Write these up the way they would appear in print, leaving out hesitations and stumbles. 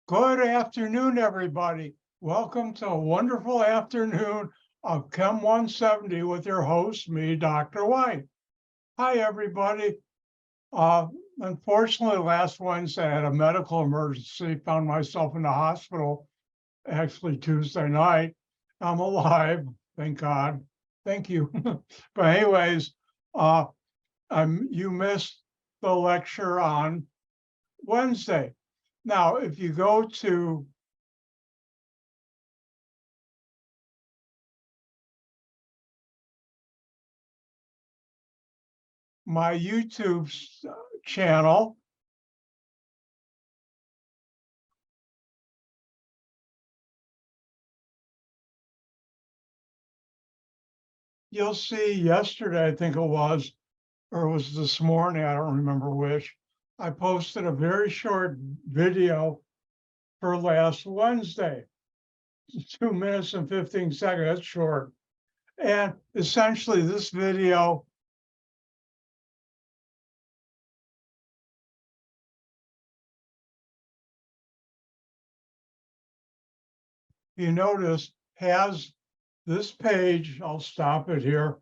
Good afternoon, everybody. Welcome to a wonderful afternoon of Chem 170 with your host, me, Dr. White. Hi, everybody. Unfortunately, last Wednesday I had a medical emergency, found myself in the hospital, actually Tuesday night. I'm alive, thank God. Thank you. But anyways, uh, you missed the lecture on Wednesday. Now, if you go to my YouTube channel, you'll see yesterday, I think it was, or it was this morning, I don't remember which, I posted a very short video for last Wednesday, 2 minutes and 15 seconds, that's short. And essentially this video, you notice, has this page, I'll stop it here,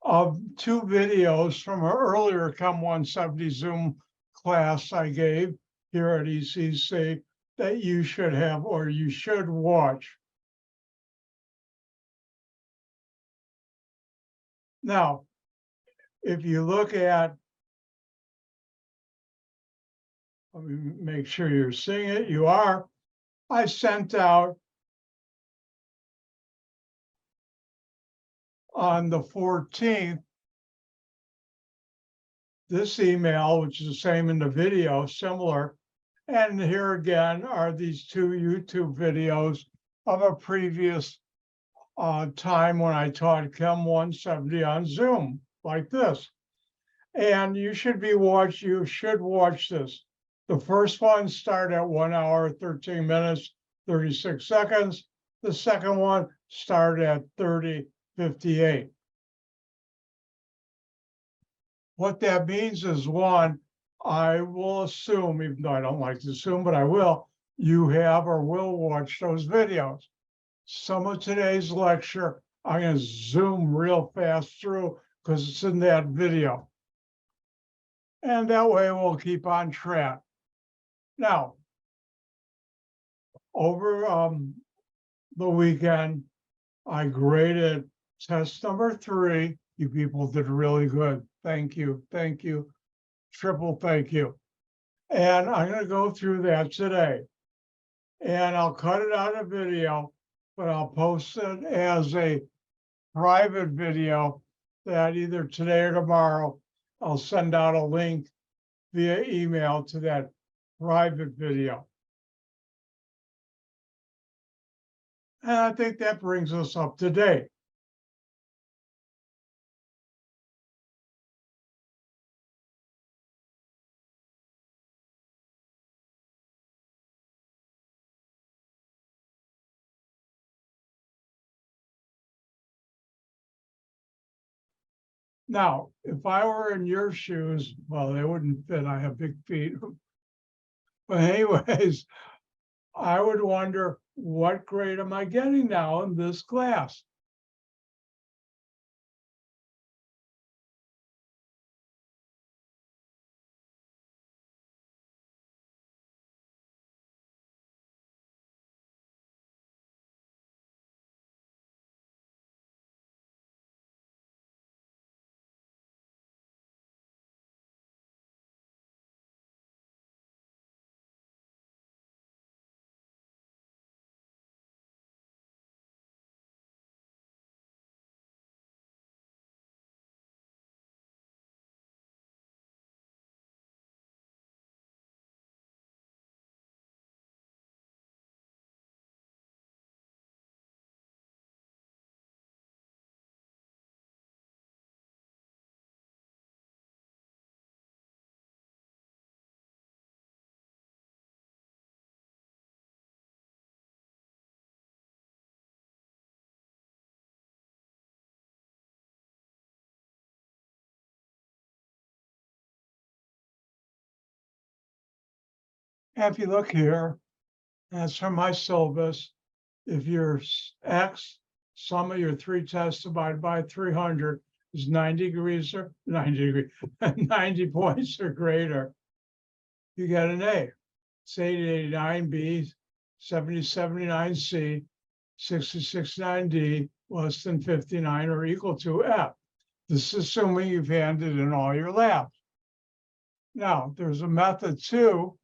of two videos from an earlier Chem 170 Zoom class I gave here at ECC that you should have or you should watch. Now, if you look at, let me make sure you're seeing it, you are, I sent out on the 14th this email, which is the same in the video, similar. And here again are these two YouTube videos of a previous time when I taught Chem 170 on Zoom, like this. And you should watch this. The first one started at 1 hour, 13 minutes, 36 seconds. The second one started at 30:58. What that means is, one, I will assume, even though I don't like to assume, but I will, you have or will watch those videos. Some of today's lecture, I'm going to zoom real fast through because it's in that video. And that way we'll keep on track. Now, over the weekend, I graded test number 3. You people did really good. Thank you. Thank you. Triple thank you. And I'm going to go through that today. And I'll cut it out of video, but I'll post it as a private video that either today or tomorrow, I'll send out a link via email to that private video. And I think that brings us up to date. Now, if I were in your shoes, well, they wouldn't fit. I have big feet. But anyways, I would wonder, what grade am I getting now in this class? And if you look here, As for my syllabus, if your X, sum of your three tests divided by 300 is 90 degrees or 90 degree, 90 points or greater, you get an A. It's 80, 89 B, 70, 79 C, 60, 69 D, less than 59 or equal to F. This is assuming you've handed in all your labs. Now, there's a method too,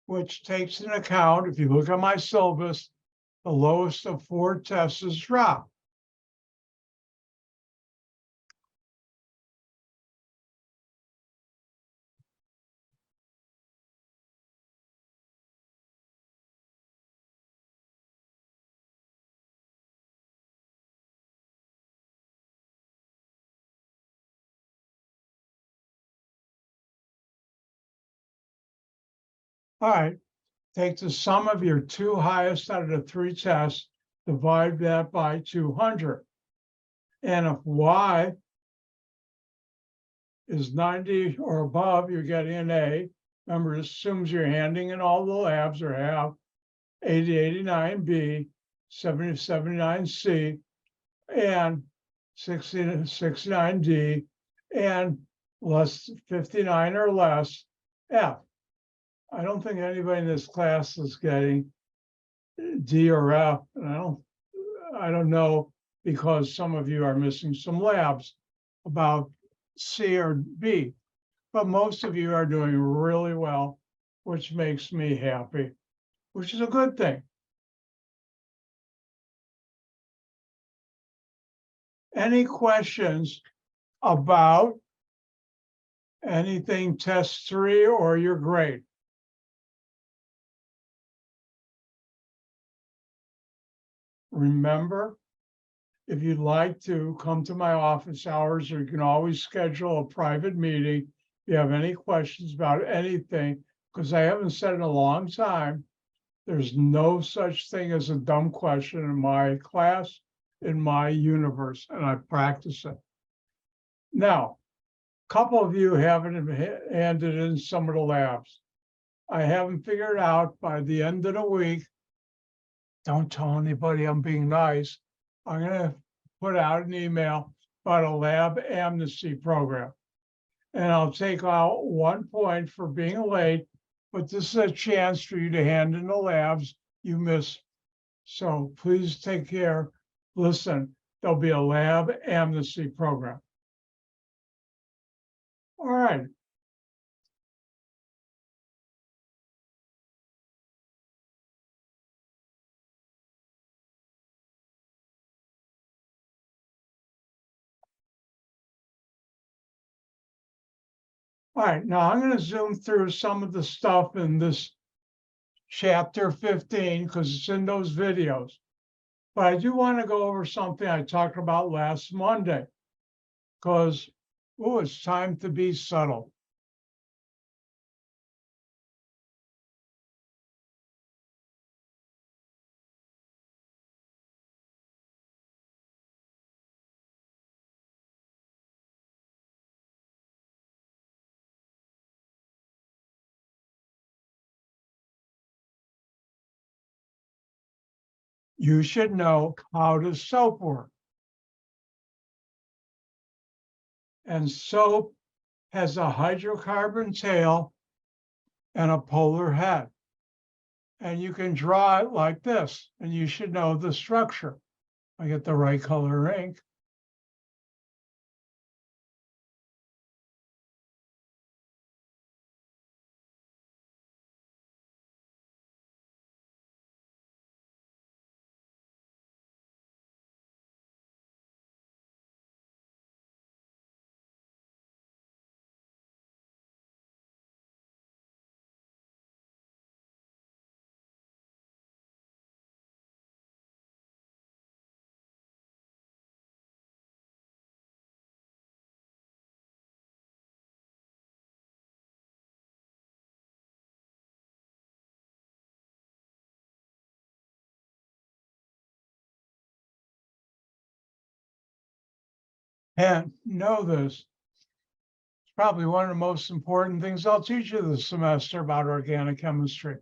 which takes into account, if you look at my syllabus, the lowest of 4 tests is dropped. All right, take the sum of your 2 highest out of the 3 tests, divide that by 200. And if Y is 90 or above, you're getting an A. Remember, it assumes you're handing in all the labs or have 80, 89 B, 70, 79 C, and 60, 69 D, and less 59 or less F. I don't think anybody in this class is getting D or F, and I don't know, because some of you are missing some labs about C or B, but most of you are doing really well, which makes me happy, which is a good thing. Any questions about anything test 3 or your grade? Remember, if you'd like to come to my office hours, or you can always schedule a private meeting if you have any questions about anything, because I haven't said in a long time, there's no such thing as a dumb question in my class, in my universe, and I practice it. Now, a couple of you haven't handed in some of the labs. I haven't figured out by the end of the week. Don't tell anybody I'm being nice. I'm going to put out an email about a lab amnesty program. And I'll take out 1 point for being late, but this is a chance for you to hand in the labs you missed. So please take care. Listen, there'll be a lab amnesty program. All right. All right, now I'm going to zoom through some of the stuff in this chapter 15 because it's in those videos. But I do want to go over something I talked about last Monday because, oh, it's time to be subtle. You should know how does soap work. And soap has a hydrocarbon tail and a polar head. And you can draw it like this, and you should know the structure. I get the right color ink. And know this, probably one of the most important things I'll teach you this semester about organic chemistry.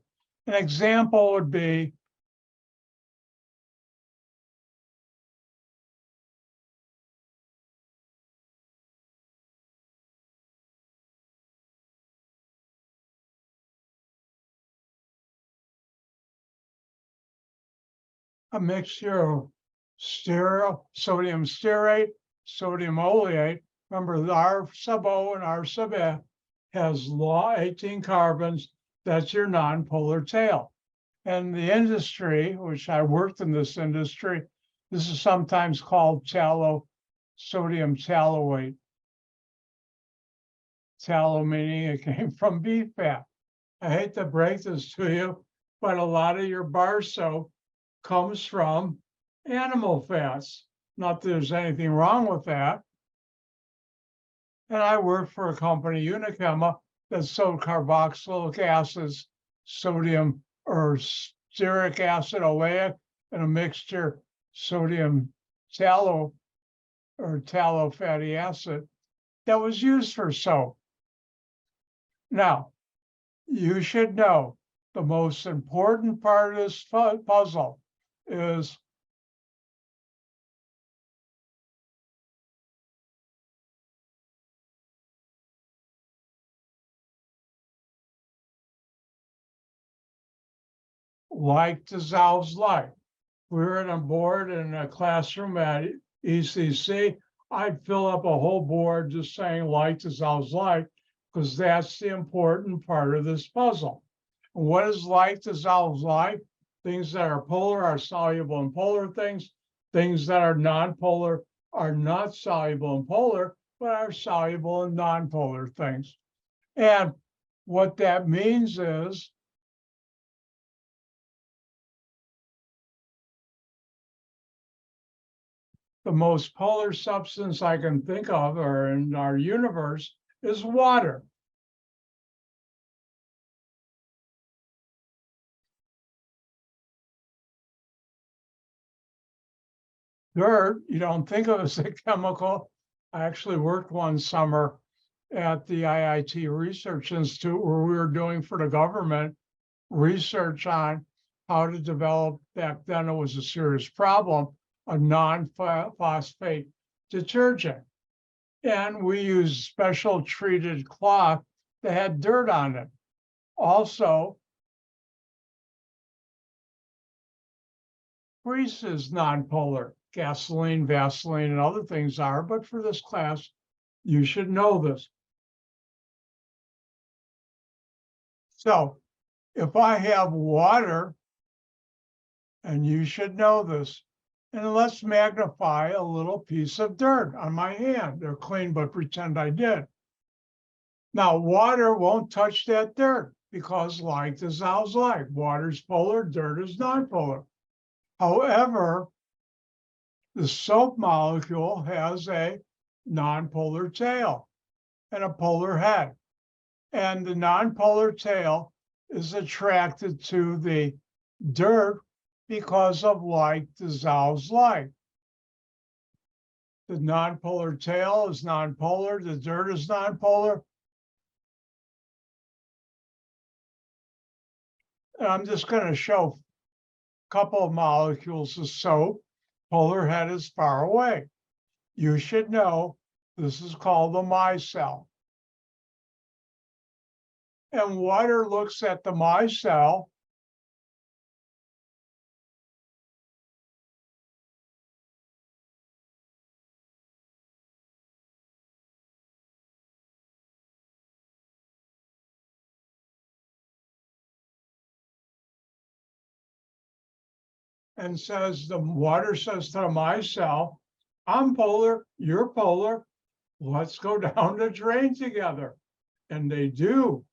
An example would be a mixture of sodium stearate, sodium oleate. Remember, R sub O and R sub F has law 18 carbons. That's your nonpolar tail. And the industry, which I worked in this industry, this is sometimes called sodium tallowate. Tallow meaning it came from beef fat. I hate to break this to you, but a lot of your bar soap comes from animal fats. Not that there's anything wrong with that. And I worked for a company, Unichem, that sold carboxylic acids, sodium or stearic acid oleic, and a mixture sodium tallow or tallow fatty acid that was used for soap. Now, you should know the most important part of this puzzle is like dissolves like. We were on a board in a classroom at ECC. I'd fill up a whole board just saying like dissolves like, because that's the important part of this puzzle. And what is like dissolves like? Things that are polar are soluble in polar things. Things that are nonpolar are not soluble in polar, but are soluble in nonpolar things. And what that means is the most polar substance I can think of or in our universe is water. Dirt, you don't think of as a chemical. I actually worked one summer at the IIT Research Institute where we were doing for the government research on how to develop, back then it was a serious problem, a non-phosphate detergent. And we used special treated cloth that had dirt on it. Also, grease is nonpolar. Gasoline, Vaseline, and other things are, but for this class, you should know this. So if I have water, and you should know this, and let's magnify a little piece of dirt on my hand. They're clean, but pretend I did. Now, water won't touch that dirt because like dissolves like. Water's polar, dirt is nonpolar. However, the soap molecule has a nonpolar tail and a polar head. And the nonpolar tail is attracted to the dirt because of like dissolves like. The nonpolar tail is nonpolar, the dirt is nonpolar. And I'm just going to show a couple of molecules of soap. Polar head is far away. You should know this is called the micelle. And water looks at the micelle and says, the water says to the micelle, I'm polar, you're polar, let's go down the drain together. And they do.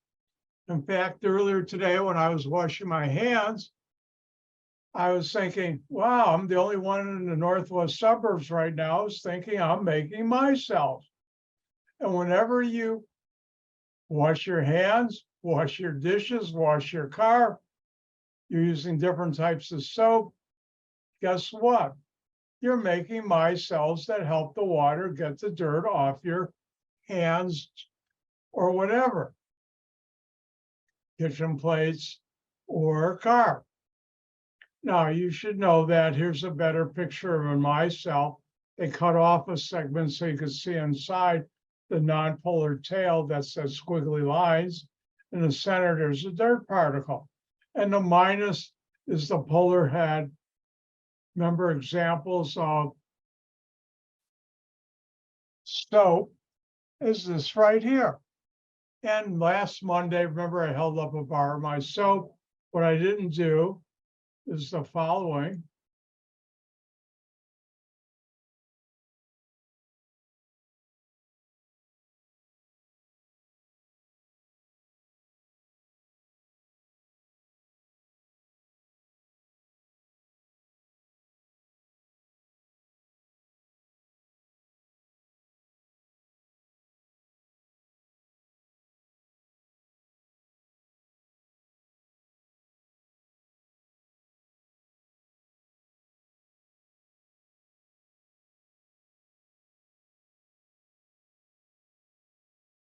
In fact, earlier today when I was washing my hands, I was thinking, wow, I'm the only one in the northwest suburbs right now who's thinking I'm making micelles. And whenever you wash your hands, wash your dishes, wash your car, you're using different types of soap, guess what? You're making micelles that help the water get the dirt off your hands, or whatever, kitchen plates or a car. Now, you should know that here's a better picture of my cell. They cut off a segment so you can see inside the nonpolar tail. That's that squiggly lines. In the center, there's a dirt particle. And the minus is the polar head. Remember examples of soap is this right here. And last Monday, remember I held up a bar of my soap. What I didn't do is the following.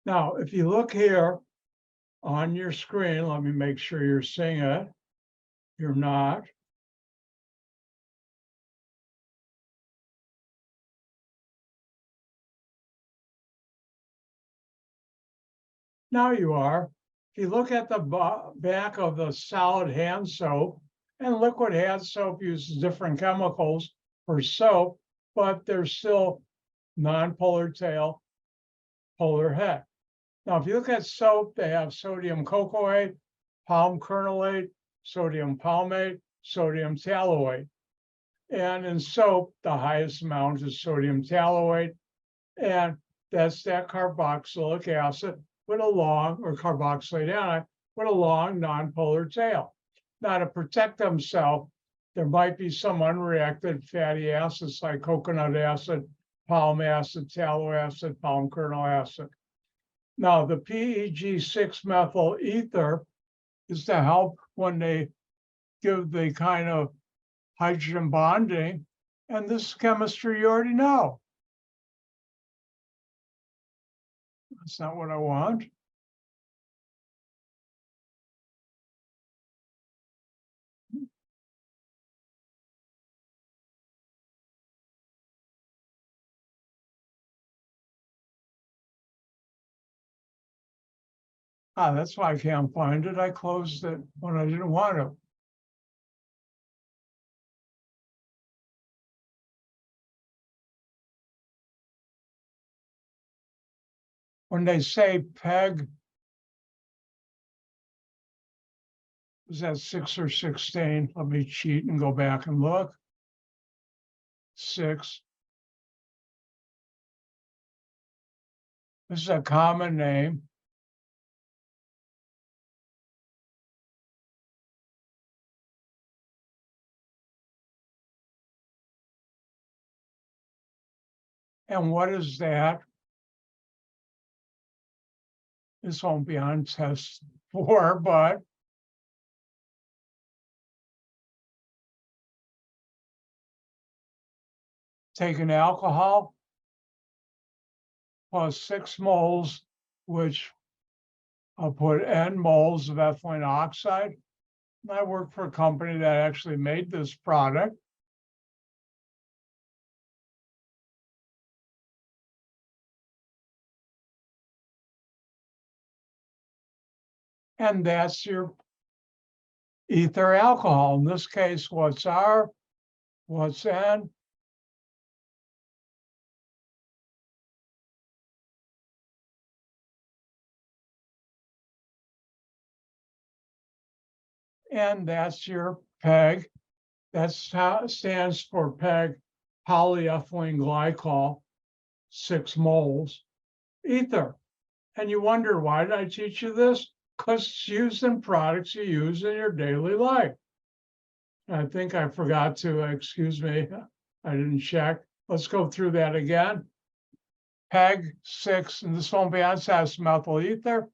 Now, if you look here on your screen, let me make sure you're seeing it. You're not. Now you are. If you look at the back of the solid hand soap, and liquid hand soap uses different chemicals for soap, but there's still nonpolar tail, polar head. Now, if you look at soap, they have sodium cocoate, palm kernelate, sodium palmate, sodium taloate. And in soap, the highest amount is sodium taloate, and that's that carboxylic acid with a long, or carboxylate anion with a long nonpolar tail. Now, to protect themselves, there might be some unreacted fatty acids like coconut acid, palm acid, tallow acid, palm kernel acid. Now, the PEG6 methyl ether is to help when they give the kind of hydrogen bonding, and this chemistry you already know. That's not what I want. That's why I can't find it. I closed it when I didn't want to. When they say PEG, is that 6 or 16? Let me cheat and go back and look. 6. This is a common name. And what is that? This won't be on test 4, but take an alcohol plus 6 moles, which I'll put N moles of ethylene oxide. And I work for a company that actually made this product. And that's your ether alcohol. In this case, what's R, what's N? And that's your PEG. That stands for PEG polyethylene glycol, 6 moles, ether. And you wonder, why did I teach you this? Because it's used in products you use in your daily life. I think I forgot to, excuse me, I didn't check. Let's go through that again. PEG 6, and this won't be on test, methyl ether,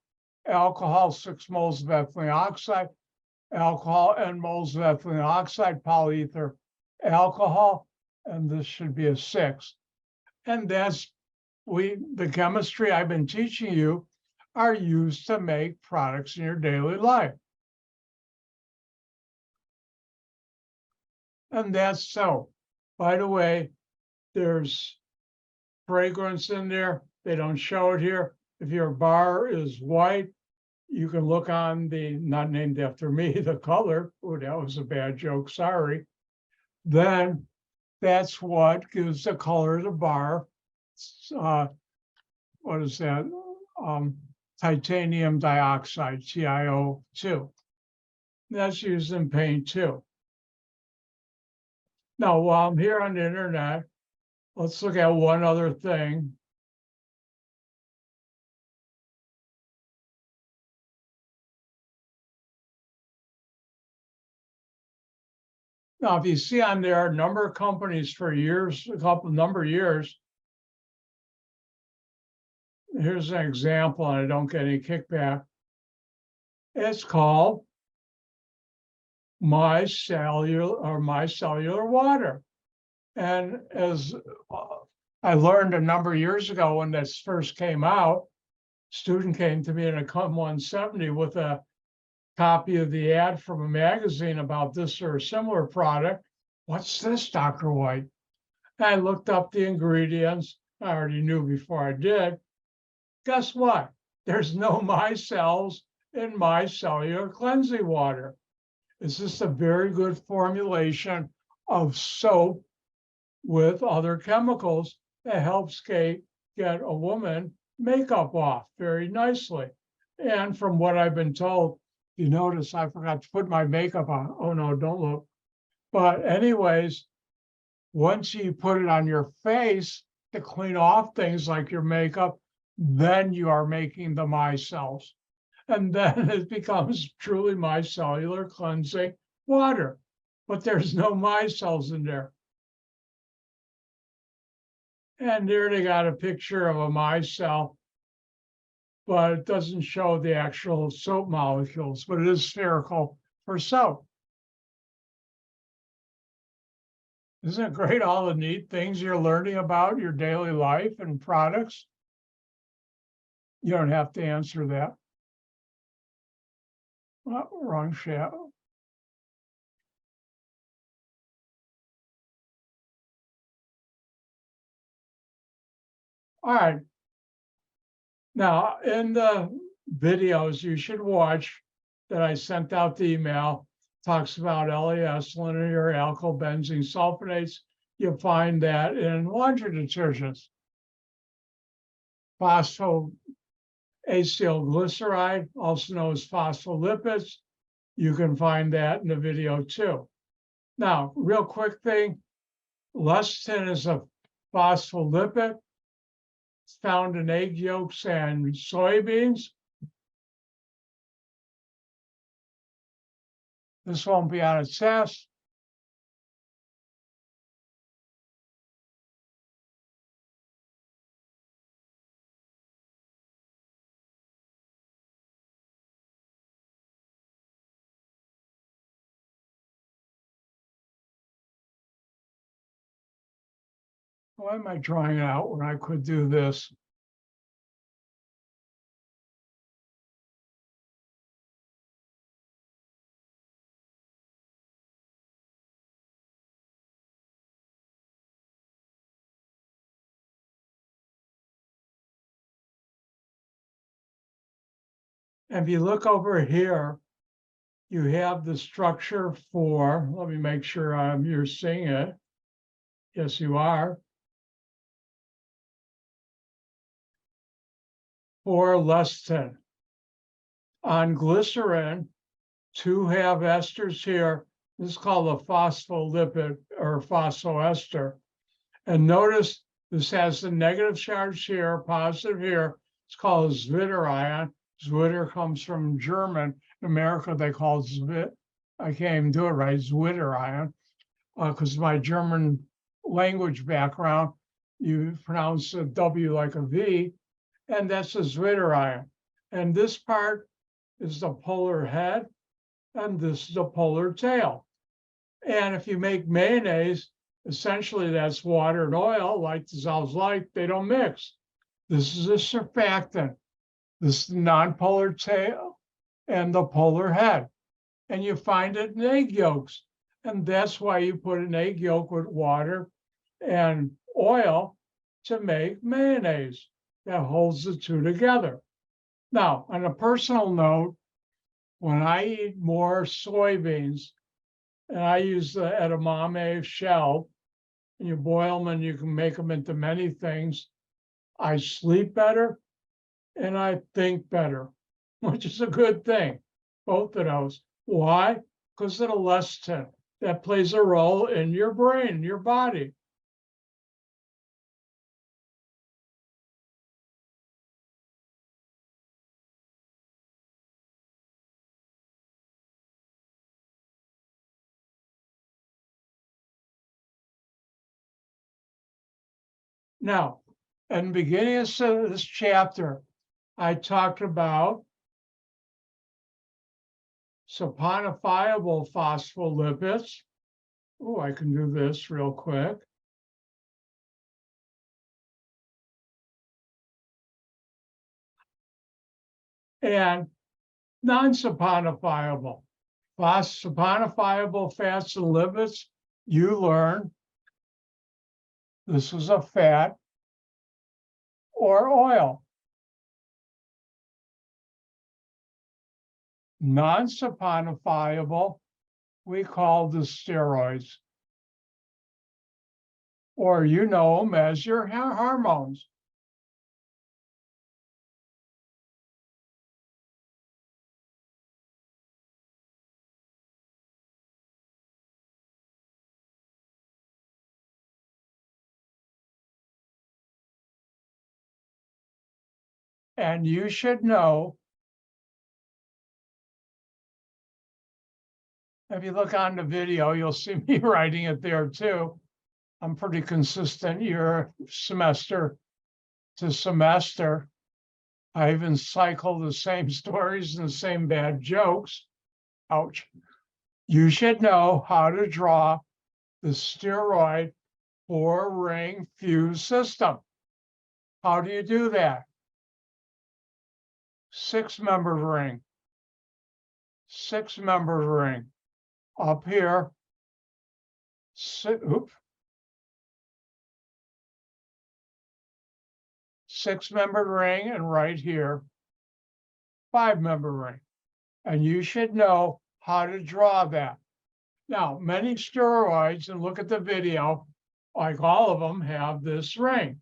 alcohol 6 moles of ethylene oxide, alcohol N moles of ethylene oxide, polyether alcohol, and this should be a 6. And that's the chemistry I've been teaching you are used to make products in your daily life. And that's so. By the way, there's fragrance in there. They don't show it here. If your bar is white, you can look on the, not named after me, the color. Oh, that was a bad joke, sorry. Then that's what gives the color of the bar. What is that? Titanium dioxide, TiO2. That's used in paint too. Now, while I'm here on the internet, let's look at one other thing. Now, if you see on there a number of companies for years, number of years, here's an example, and I don't get any kickback. It's called micellar water. And as I learned a number of years ago when this first came out, a student came to me in a CUM 170 with a copy of the ad from a magazine about this or a similar product. What's this, Dr. White? And I looked up the ingredients. I already knew before I did. Guess what? There's no micelles in micellar cleansing water. It's just a very good formulation of soap with other chemicals that helps get a woman makeup off very nicely. And from what I've been told, you notice I forgot to put my makeup on. Oh no, don't look. But anyways, once you put it on your face to clean off things like your makeup, then you are making the micelles. And then it becomes truly micellar cleansing water. But there's no micelles in there. And there they got a picture of a micelle, but it doesn't show the actual soap molecules, but it is spherical for soap. Isn't it great, all the neat things you're learning about your daily life and products? You don't have to answer that. Oh, wrong shadow. All right. Now, in the videos you should watch that I sent out the email, talks about LAS, linear alkyl benzene sulfonates. You'll find that in laundry detergents. Phosphoacylglyceride, also known as phospholipids. You can find that in the video too. Now, real quick thing, lecithin is a phospholipid. It's found in egg yolks and soybeans. This won't be on its test. Why am I drawing it out when I could do this? And if you look over here, you have the structure for, let me make sure you're seeing it. Yes, you are. For lecithin. On glycerin, two have esters here. This is called a phospholipid or phosphoester. And notice this has the negative charge here, positive here. It's called a zwitterion. Zwitter comes from German. In America, they call it Zwit. I can't even do it right, zwitterion, because my German language background, you pronounce a W like a V, and that's a zwitterion. And this part is the polar head, and this is the polar tail. And if you make mayonnaise, essentially that's water and oil, light dissolves light, they don't mix. This is a surfactant. This is the nonpolar tail and the polar head. And you find it in egg yolks. And that's why you put an egg yolk with water and oil to make mayonnaise that holds the two together. Now, on a personal note, when I eat more soybeans, and I use the edamame shell, and you boil them and you can make them into many things, I sleep better and I think better, which is a good thing, both of those. Why? Because of the lecithin that plays a role in your brain, your body. Now, in the beginning of this chapter, I talked about saponifiable phospholipids. Oh, I can do this real quick. And non-saponifiable. Saponifiable fats and lipids, you learn this is a fat or oil. Non-saponifiable, we call the steroids, or you know them as your hormones. And you should know, if you look on the video, you'll see me writing it there too. I'm pretty consistent year semester to semester. I even cycle the same stories and the same bad jokes. Ouch. You should know how to draw the steroid 4-ring fuse system. How do you do that? 6-member ring. 6-member ring. Up here, 6-member ring, and right here, 5-member ring. And you should know how to draw that. Now, many steroids, and look at the video, like all of them have this ring.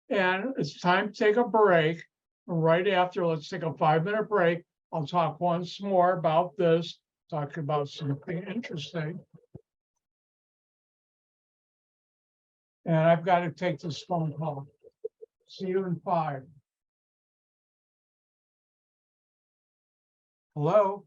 And it's time to take a break. Right after, let's take a 5-minute break. I'll talk once more about this, talk about something interesting. And I've got to take this phone call. See you in 5. Hello?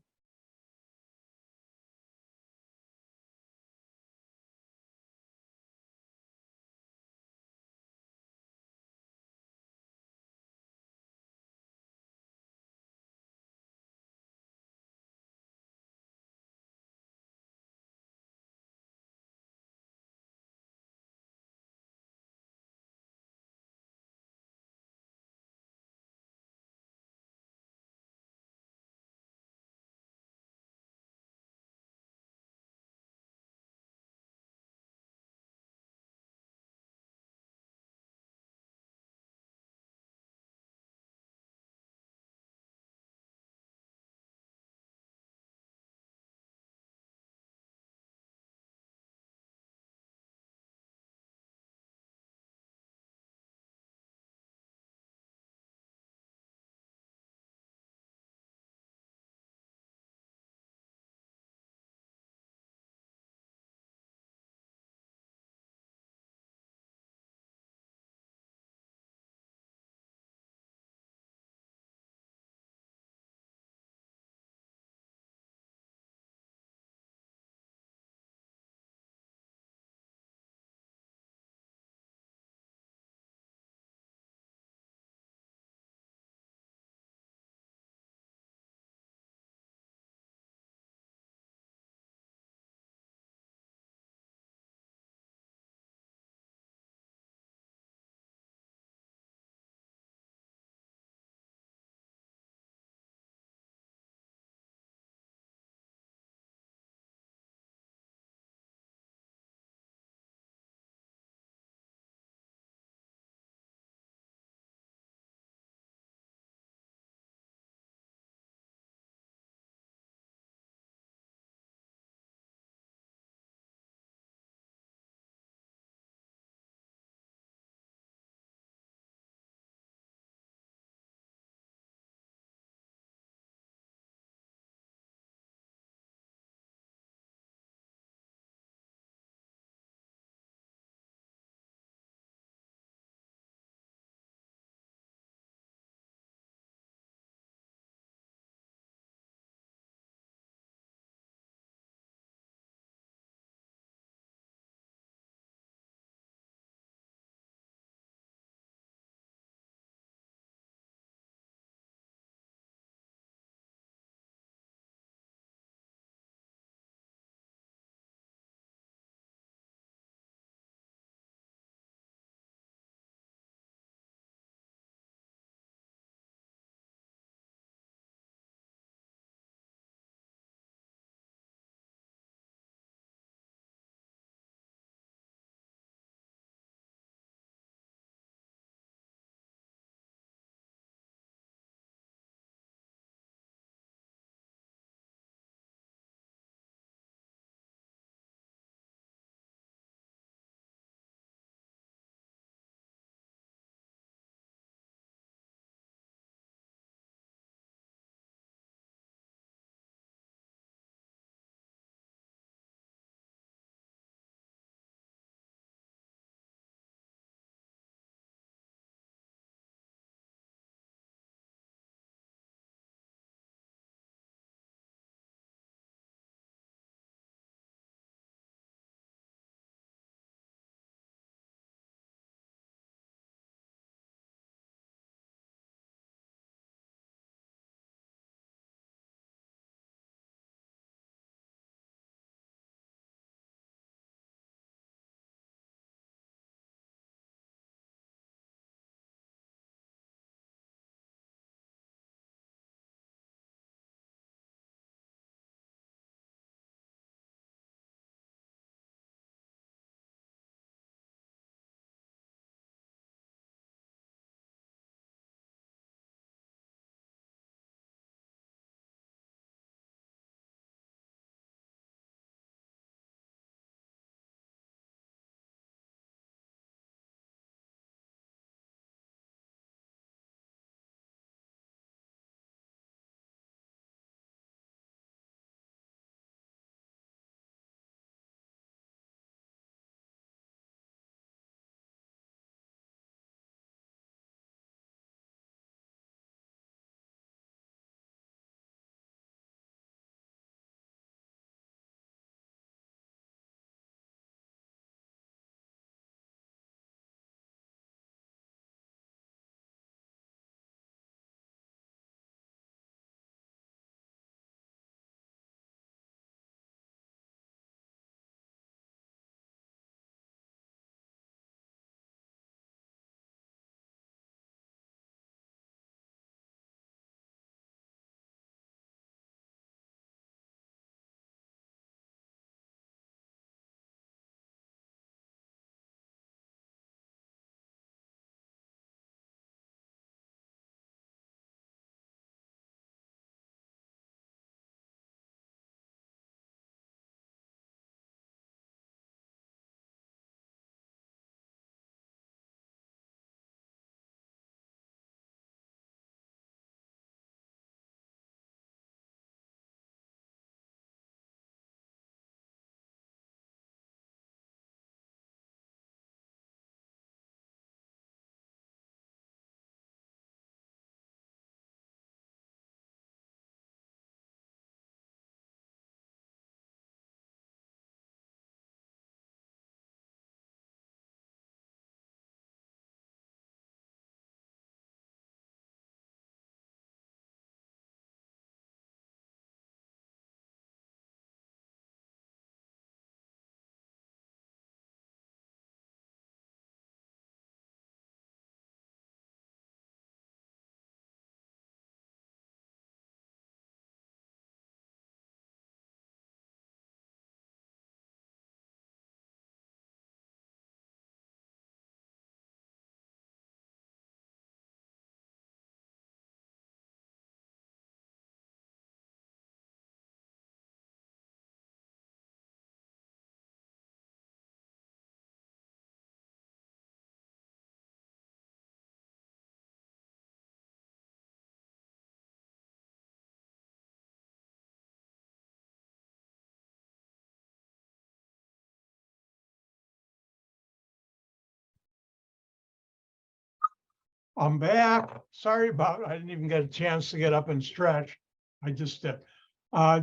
I'm back. Sorry about, I didn't even get a chance to get up and stretch. I just did.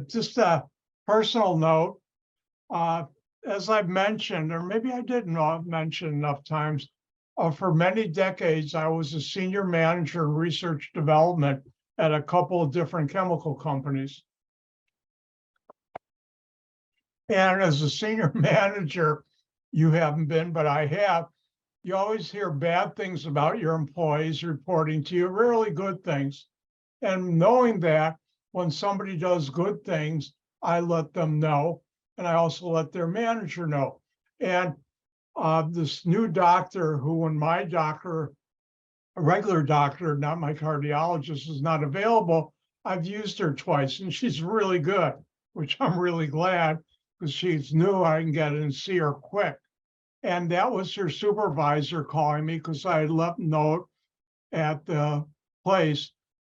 Just a personal note. As I've mentioned, or maybe I didn't mention enough times, for many decades, I was a senior manager in research development at a couple of different chemical companies. And as a senior manager, you haven't been, but I have. You always hear bad things about your employees reporting to you, rarely good things. And knowing that when somebody does good things, I let them know. And I also let their manager know. And this new doctor who, when my doctor, a regular doctor, not my cardiologist, is not available, I've used her twice and she's really good, which I'm really glad because she's new. I can get in and see her quick. And that was her supervisor calling me because I had left a note at the place.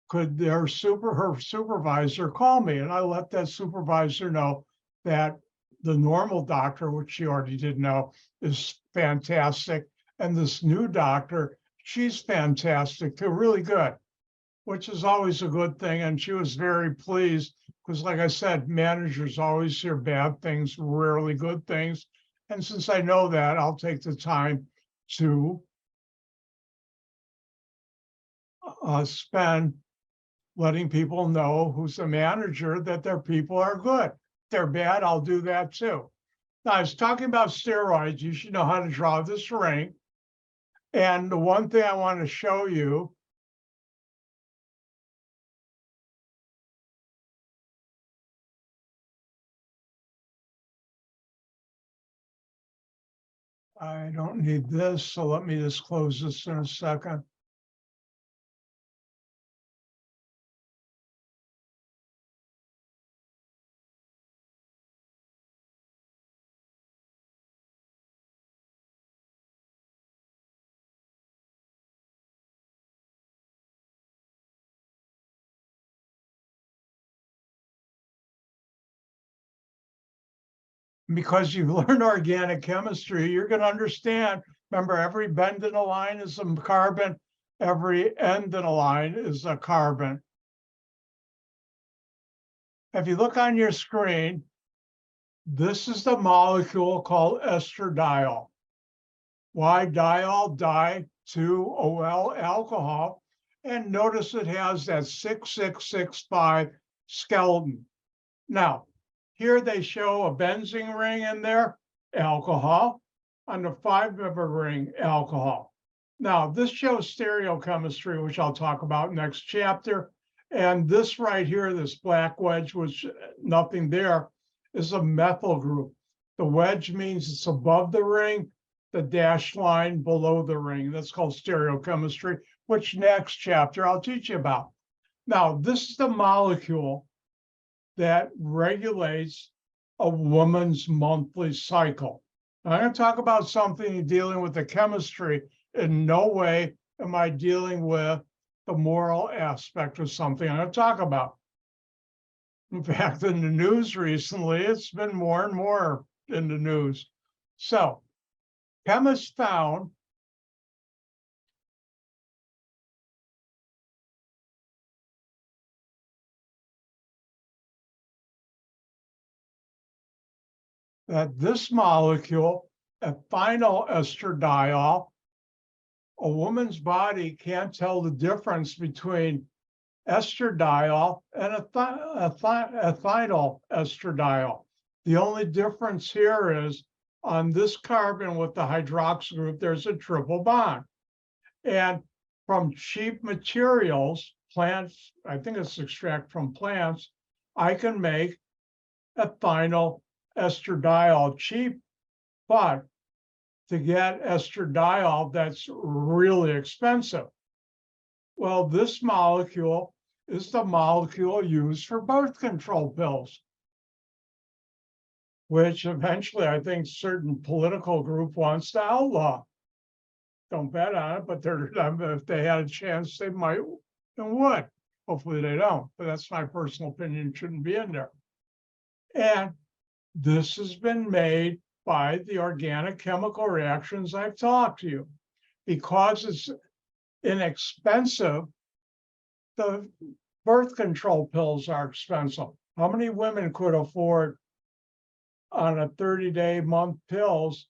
Could her supervisor call me? And I let that supervisor know that the normal doctor, which she already did know, is fantastic. And this new doctor, she's fantastic too, really good, which is always a good thing. And she was very pleased because, like I said, managers always hear bad things, rarely good things. And since I know that, I'll take the time to spend letting people know who's the manager that their people are good. If they're bad, I'll do that too. Now, I was talking about steroids. You should know how to draw this ring. And the one thing I want to show you, I don't need this, so let me just close this in a second. Because you've learned organic chemistry, you're going to understand. Remember, every bend in a line is a carbon, every end in a line is a carbon. If you look on your screen, this is the molecule called estradiol. Why diol? Di2OL alcohol. And notice it has that 6665 skeleton. Now, here they show a benzene ring in there, alcohol, on the 5-member ring, alcohol. Now, this shows stereochemistry, which I'll talk about next chapter. And this right here, this black wedge, which nothing there, is a methyl group. The wedge means it's above the ring, the dashed line below the ring. That's called stereochemistry, which next chapter I'll teach you about. Now, this is the molecule that regulates a woman's monthly cycle. Now, I'm going to talk about something dealing with the chemistry. In no way am I dealing with the moral aspect of something I'm going to talk about. In fact, in the news recently, it's been more and more in the news. So, chemists found that this molecule, ethynyl estradiol, a woman's body can't tell the difference between estradiol and ethynyl estradiol. The only difference here is on this carbon with the hydroxyl group, there's a triple bond. And from cheap materials, plants, I think it's extract from plants, I can make ethynyl estradiol cheap, but to get estradiol, that's really expensive. Well, this molecule is the molecule used for birth control pills, which eventually I think certain political group wants to outlaw. Don't bet on it, but if they had a chance, they might and would. Hopefully they don't, but that's my personal opinion. It shouldn't be in there. And this has been made by the organic chemical reactions I've talked to you. Because it's inexpensive, the birth control pills are expensive. How many women could afford on a 30-day month pills,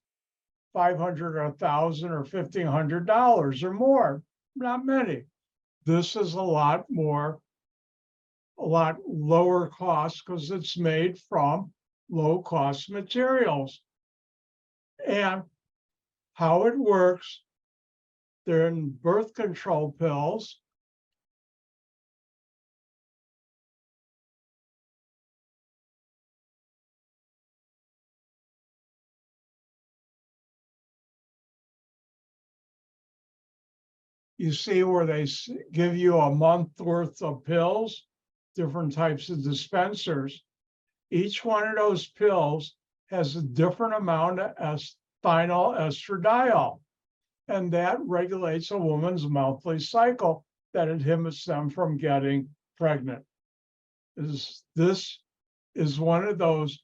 $500 or $1,000 or $1,500 or more? Not many. This is a lot lower cost because it's made from low cost materials. And how it works, they're in birth control pills. You see where they give you a month worth of pills, different types of dispensers. Each one of those pills has a different amount of phenyl estradiol, and that regulates a woman's monthly cycle that inhibits them from getting pregnant. This is one of those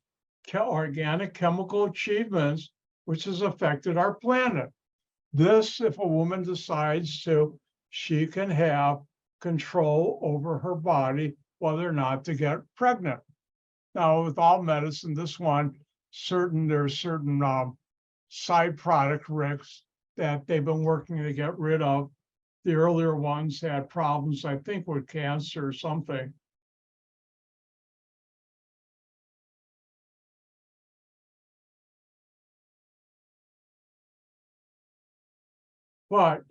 organic chemical achievements which has affected our planet. This, if a woman decides to, she can have control over her body whether or not to get pregnant. Now, with all medicine, this one, there's certain side product risks that they've been working to get rid of. The earlier ones had problems, I think, with cancer or something. But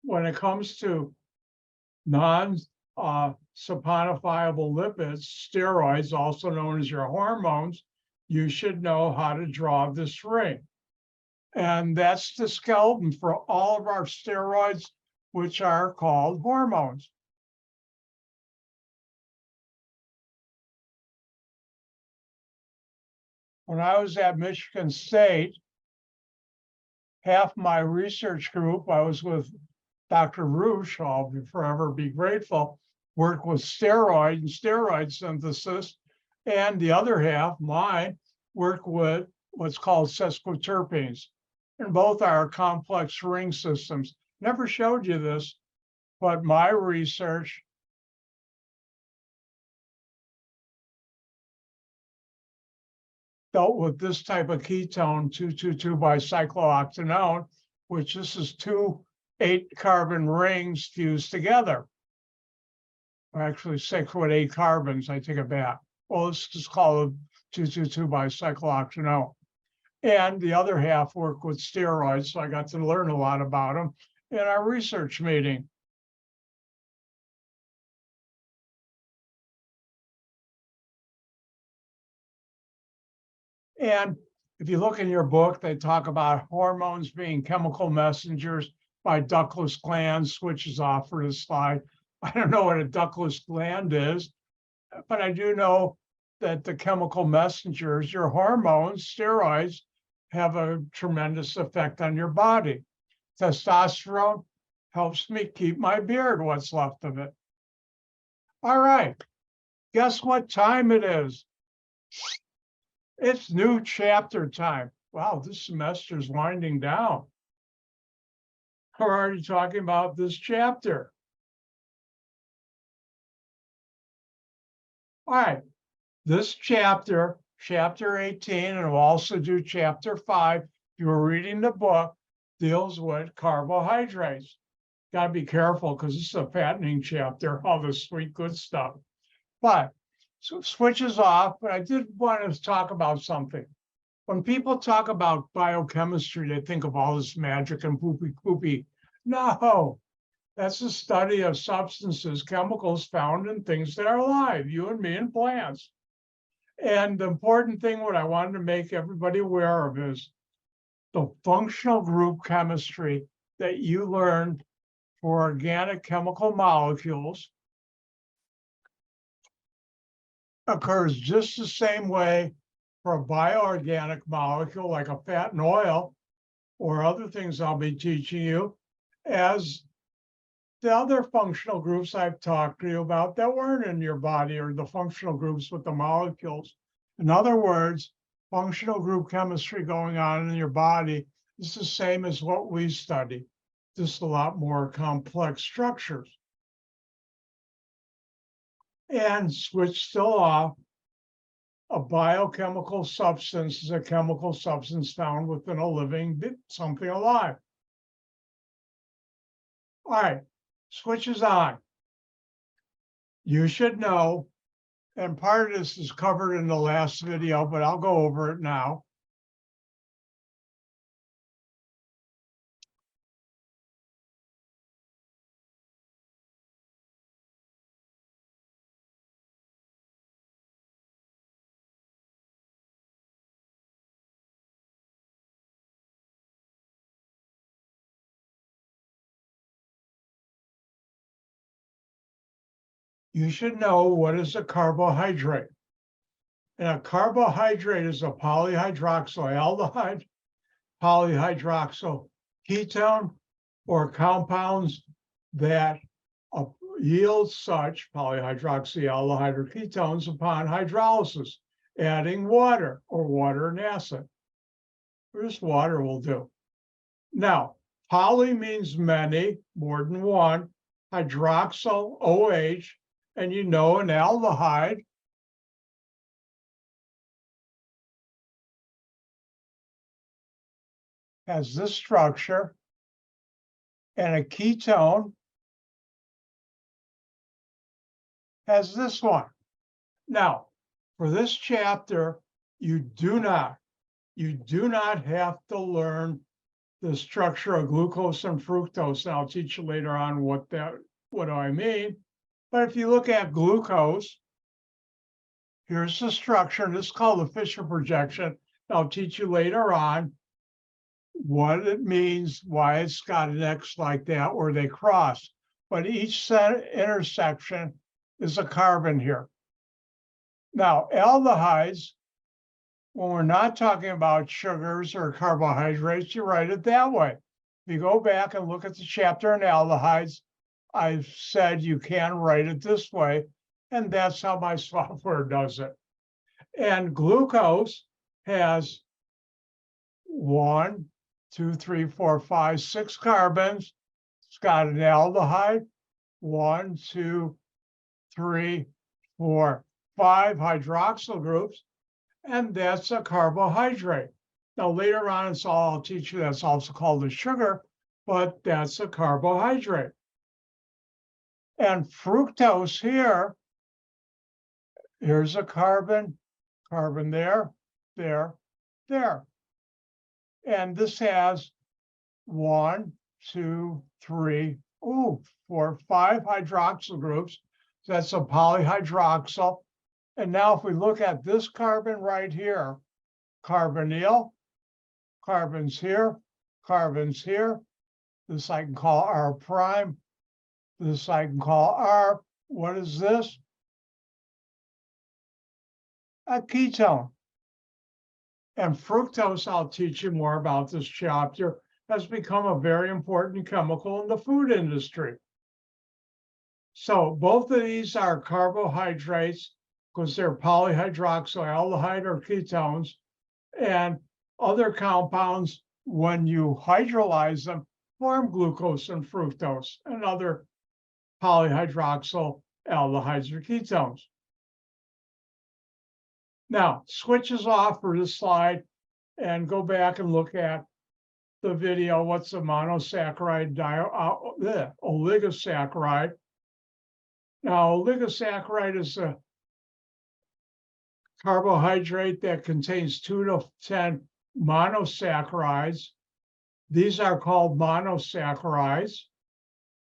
when it comes to non-saponifiable lipids, steroids, also known as your hormones, you should know how to draw this ring. And that's the skeleton for all of our steroids, which are called hormones. When I was at Michigan State, half my research group, I was with Dr. Roosh, I'll forever be grateful, worked with steroid synthesis, and the other half, mine, worked with what's called sesquiterpenes. And both are complex ring systems. Never showed you this, but my research dealt with this type of ketone, 2,2,2-bicyclooctanone, which this is two 8-carbon rings fused together. Or actually 6 with 8 carbons, I take it back. Well, this is called 2,2,2-bicyclooctanone. And the other half work with steroids, so I got to learn a lot about them in our research meeting. And if you look in your book, they talk about hormones being chemical messengers. My ductless gland switches off for this slide. I don't know what a ductless gland is, but I do know that the chemical messengers, your hormones, steroids, have a tremendous effect on your body. Testosterone helps me keep my beard, what's left of it. All right, guess what time it is? It's new chapter time. Wow, this semester's winding down. We're already talking about this chapter. All right, this chapter, chapter 18, and we'll also do chapter 5, if you were reading the book, deals with carbohydrates. Got to be careful because this is a fattening chapter, all the sweet, good stuff. But so it switches off, but I did want to talk about something. When people talk about biochemistry, they think of all this magic and poopy. No, that's a study of substances, chemicals found in things that are alive, you and me and plants. And the important thing, what I wanted to make everybody aware of is the functional group chemistry that you learned for organic chemical molecules occurs just the same way for a bioorganic molecule like a fat and oil or other things I'll be teaching you as the other functional groups I've talked to you about that weren't in your body, or the functional groups with the molecules. In other words, functional group chemistry going on in your body is the same as what we study. just a lot more complex structures. And switch still off. A biochemical substance is a chemical substance found within a living something alive. All right, switch is on. You should know, and part of this is covered in the last video, but I'll go over it now. You should know what is a carbohydrate. And a carbohydrate is a polyhydroxyaldehyde, polyhydroxyl ketone, or compounds that yield such polyhydroxyaldehyde or ketones upon hydrolysis, adding water or water and acid. Just water will do. Now, poly means many, more than one, hydroxyl, OH, and you know an aldehyde has this structure, and a ketone has this one. Now, for this chapter, you do not have to learn the structure of glucose and fructose. And I'll teach you later on what do I mean. But if you look at glucose, here's the structure. This is called the Fisher projection. I'll teach you later on what it means, why it's got an X like that, where they cross. But each intersection is a carbon here. Now, aldehydes, when we're not talking about sugars or carbohydrates, you write it that way. If you go back and look at the chapter on aldehydes, I've said you can write it this way, and that's how my software does it. And glucose has 1, 2, 3, 4, 5, 6 carbons. It's got an aldehyde, 1, 2, 3, 4, 5 hydroxyl groups, and that's a carbohydrate. Now, later on, I'll teach you that's also called a sugar, but that's a carbohydrate. And fructose here's a carbon there, there. And this has 1, 2, 3, 4, 5 hydroxyl groups. So that's a polyhydroxyl. And now if we look at this carbon right here, carbonyl, carbons here, this I can call R prime, this I can call R. What is this? A ketone. And fructose, I'll teach you more about this chapter, has become a very important chemical in the food industry. So both of these are carbohydrates because they're polyhydroxyaldehyde or ketones, and other compounds, when you hydrolyze them, form glucose and fructose and other polyhydroxyl aldehydes or ketones. Now, switch is off for this slide and go back and look at the video. What's a monosaccharide, oligosaccharide? Now, oligosaccharide is a carbohydrate that contains 2 to 10 monosaccharides. These are called monosaccharides.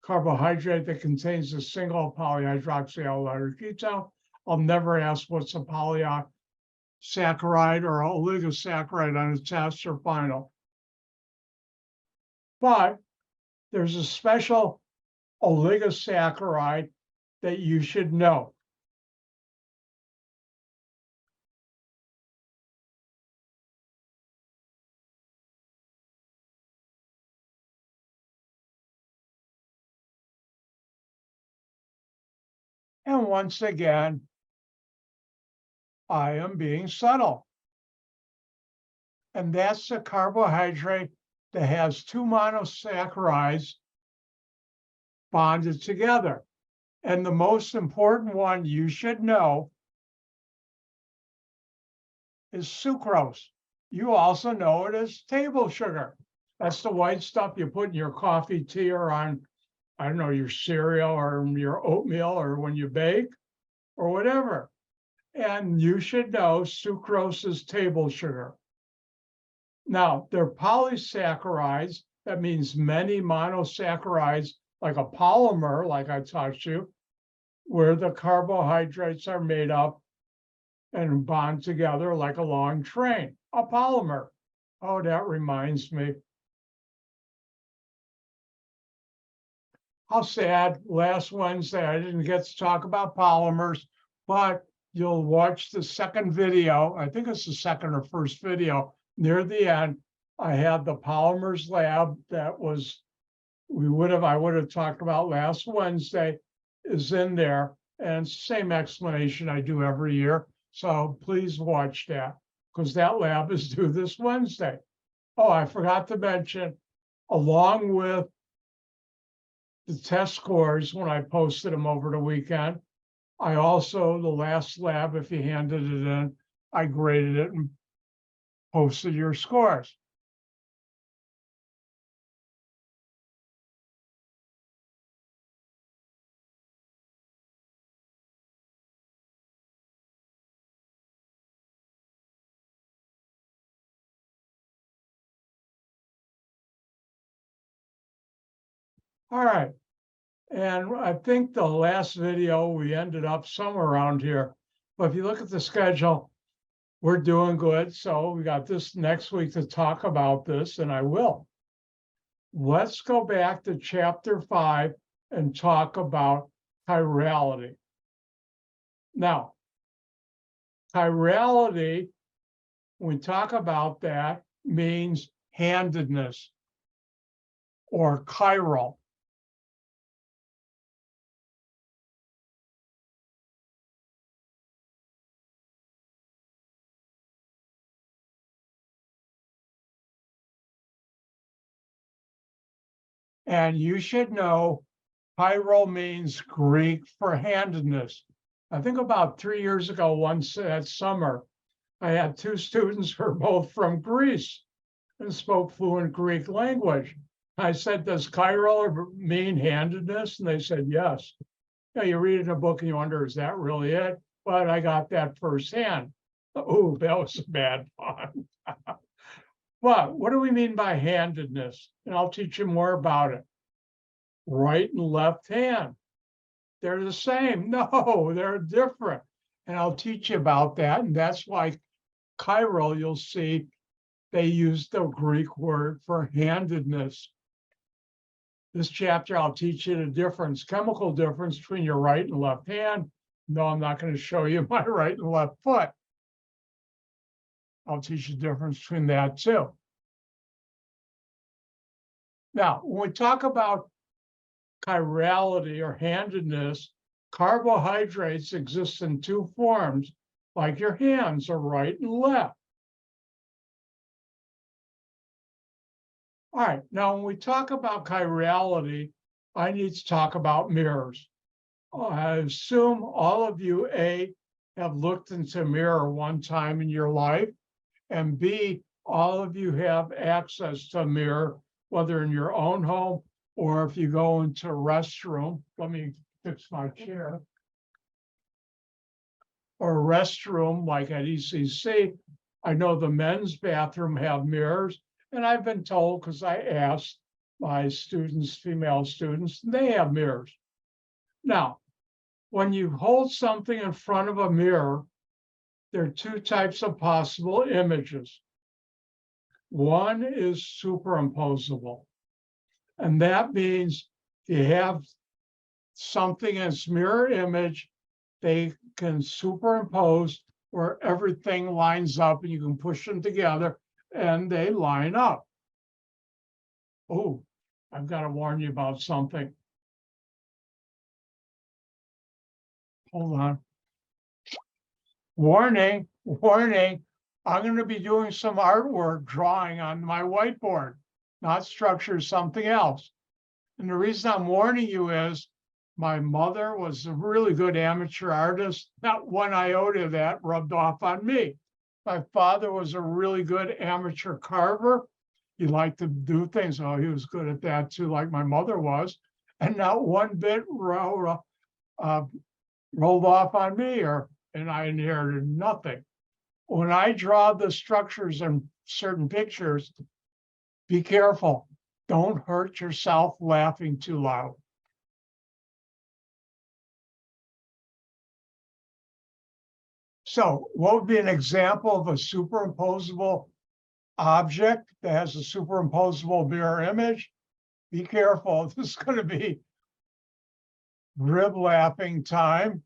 Carbohydrate that contains a single polyhydroxyaldehyde or ketone. I'll never ask what's a polysaccharide or oligosaccharide on a test or final. But there's a special oligosaccharide that you should know. And once again, I am being subtle. And that's the carbohydrate that has two monosaccharides bonded together. And the most important one you should know is sucrose. You also know it as table sugar. That's the white stuff you put in your coffee, tea, or on, I don't know, your cereal or your oatmeal or when you bake or whatever. And you should know sucrose is table sugar. Now, they're polysaccharides. That means many monosaccharides, like a polymer, like I taught you, where the carbohydrates are made up and bond together like a long train, a polymer. Oh, that reminds me. How sad, last Wednesday, I didn't get to talk about polymers, but you'll watch the second video. I think it's the second or first video near the end. I had the polymers lab that was, I would have talked about last Wednesday is in there, and same explanation I do every year. So please watch that because that lab is due this Wednesday. Oh, I forgot to mention, along with the test scores when I posted them over the weekend, I also, the last lab, if you handed it in, I graded it and posted your scores. All right. And I think the last video, we ended up somewhere around here. But if you look at the schedule, we're doing good. So we got this next week to talk about this, and I will. Let's go back to chapter 5 and talk about chirality. Now, chirality, when we talk about that, means handedness or chiral. And you should know chiral means Greek for handedness. I think about 3 years ago, once that summer, I had two students who were both from Greece and spoke fluent Greek language. I said, does chiral mean handedness? And they said, yes. Yeah, you read it in a book and you wonder, is that really it? But I got that firsthand. Oh, that was bad fun. But what do we mean by handedness? And I'll teach you more about it. Right and left hand. They're the same. No, they're different. And I'll teach you about that. And that's why chiral, you'll see they use the Greek word for handedness. This chapter, I'll teach you the difference, chemical difference between your right and left hand. No, I'm not going to show you my right and left foot. I'll teach you the difference between that too. Now, when we talk about chirality or handedness, carbohydrates exist in two forms, like your hands are right and left. All right, now when we talk about chirality, I need to talk about mirrors. I assume all of you, A, have looked into a mirror one time in your life, and B, all of you have access to a mirror, whether in your own home or if you go into a restroom. Let me fix my chair. Or a restroom like at ECC. I know the men's bathroom have mirrors, and I've been told, because I asked my students, female students, they have mirrors. Now, when you hold something in front of a mirror, there are two types of possible images. One is superimposable, and that means you have something in its mirror image, they can superimpose where everything lines up and you can push them together and they line up. Oh, I've got to warn you about something. Hold on. Warning, warning. I'm going to be doing some artwork drawing on my whiteboard. not structure, something else. And the reason I'm warning you is my mother was a really good amateur artist. Not one iota of that rubbed off on me. My father was a really good amateur carver. He liked to do things. Oh, he was good at that too, like my mother was. And not one bit rolled off on me, and I inherited nothing. When I draw the structures in certain pictures, be careful. Don't hurt yourself laughing too loud. So what would be an example of a superimposable object that has a superimposable mirror image? Be careful. This is going to be rib lapping time.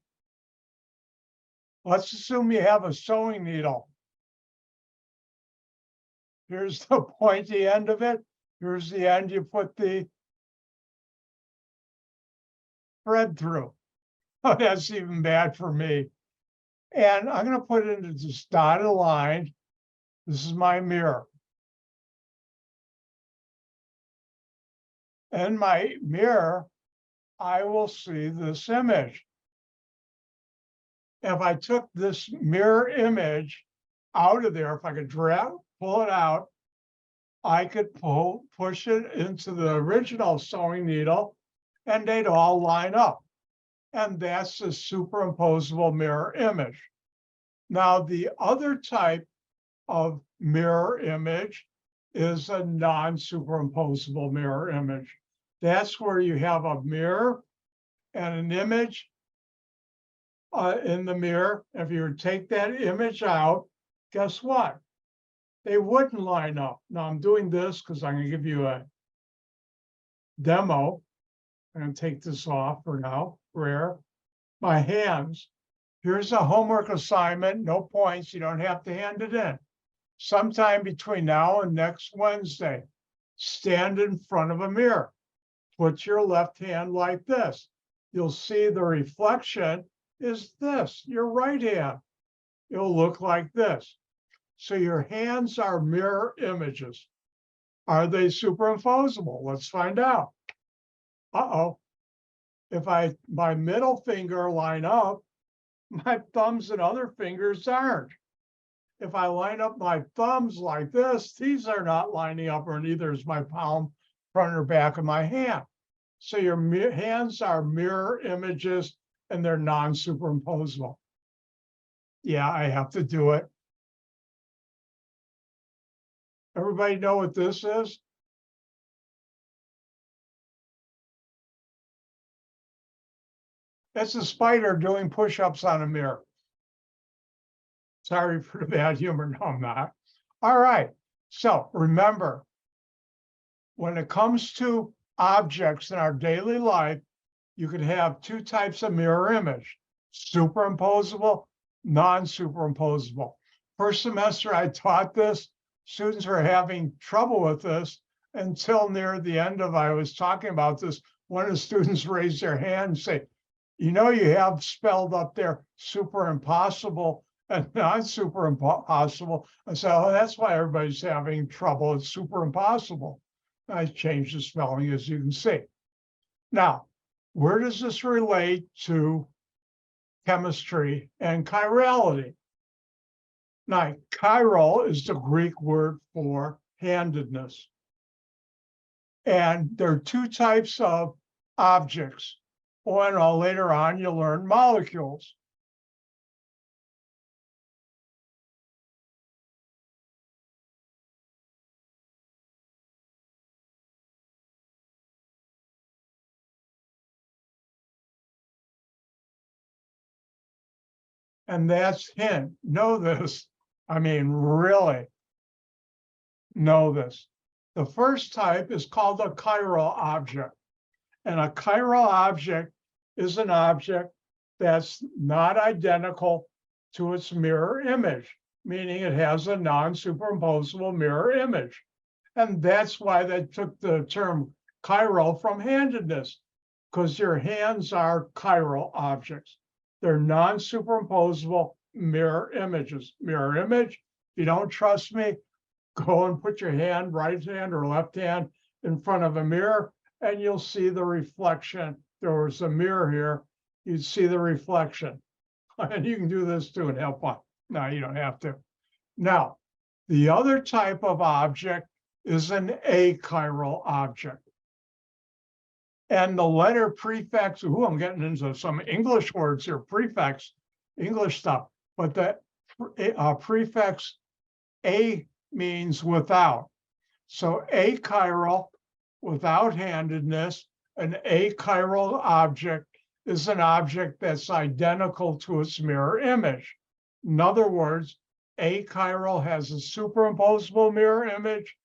Let's assume you have a sewing needle. Here's the pointy end of it. Here's the end you put the thread through. Oh, that's even bad for me. And I'm going to put it into this dotted line. This is my mirror. In my mirror, I will see this image. If I took this mirror image out of there, if I could pull it out, I could push it into the original sewing needle, and they'd all line up. And that's a superimposable mirror image. Now, the other type of mirror image is a non-superimposable mirror image. That's where you have a mirror and an image in the mirror. If you were to take that image out, guess what? They wouldn't line up. Now I'm doing this because I'm going to give you a demo. I'm going to take this off for now. Rare. My hands. Here's a homework assignment. No points. You don't have to hand it in. Sometime between now and next Wednesday, stand in front of a mirror. Put your left hand like this. You'll see the reflection is this, your right hand. It'll look like this. So your hands are mirror images. Are they superimposable? Let's find out. Uh-oh. If my middle finger line up, my thumbs and other fingers aren't. If I line up my thumbs like this, these are not lining up, or neither is my palm, front or back of my hand. So your hands are mirror images and they're non-superimposable. Yeah, I have to do it. Everybody know what this is? It's a spider doing push-ups on a mirror. Sorry for the bad humor. No, I'm not. All right. So remember, when it comes to objects in our daily life, you can have two types of mirror image: superimposable, non-superimposable. First semester I taught this. Students were having trouble with this until near the end of I was talking about this. One of the students raised their hand and say, you know, you have spelled up there super impossible and not super impossible. I said, oh, that's why everybody's having trouble. It's super impossible. I changed the spelling, as you can see. Now, where does this relate to chemistry and chirality? Now, chiral is the Greek word for handedness. And there are two types of objects. Well, later on, you'll learn molecules. And that's hint. Know this. I mean, really know this. The first type is called a chiral object. And a chiral object is an object that's not identical to its mirror image, meaning it has a non-superimposable mirror image. And that's why they took the term chiral from handedness, because your hands are chiral objects. They're non-superimposable mirror images. Mirror image, if you don't trust me, Go and put your hand, right hand or left hand, in front of a mirror, and you'll see the reflection. There was a mirror here. You'd see the reflection. And you can do this too and have fun. No, you don't have to. Now, the other type of object is an achiral object. And the letter prefix, I'm getting into some English words here, prefix, English stuff, but the prefix a means without. So achiral, without handedness, an achiral object is an object that's identical to its mirror image. In other words, achiral has a superimposable mirror image,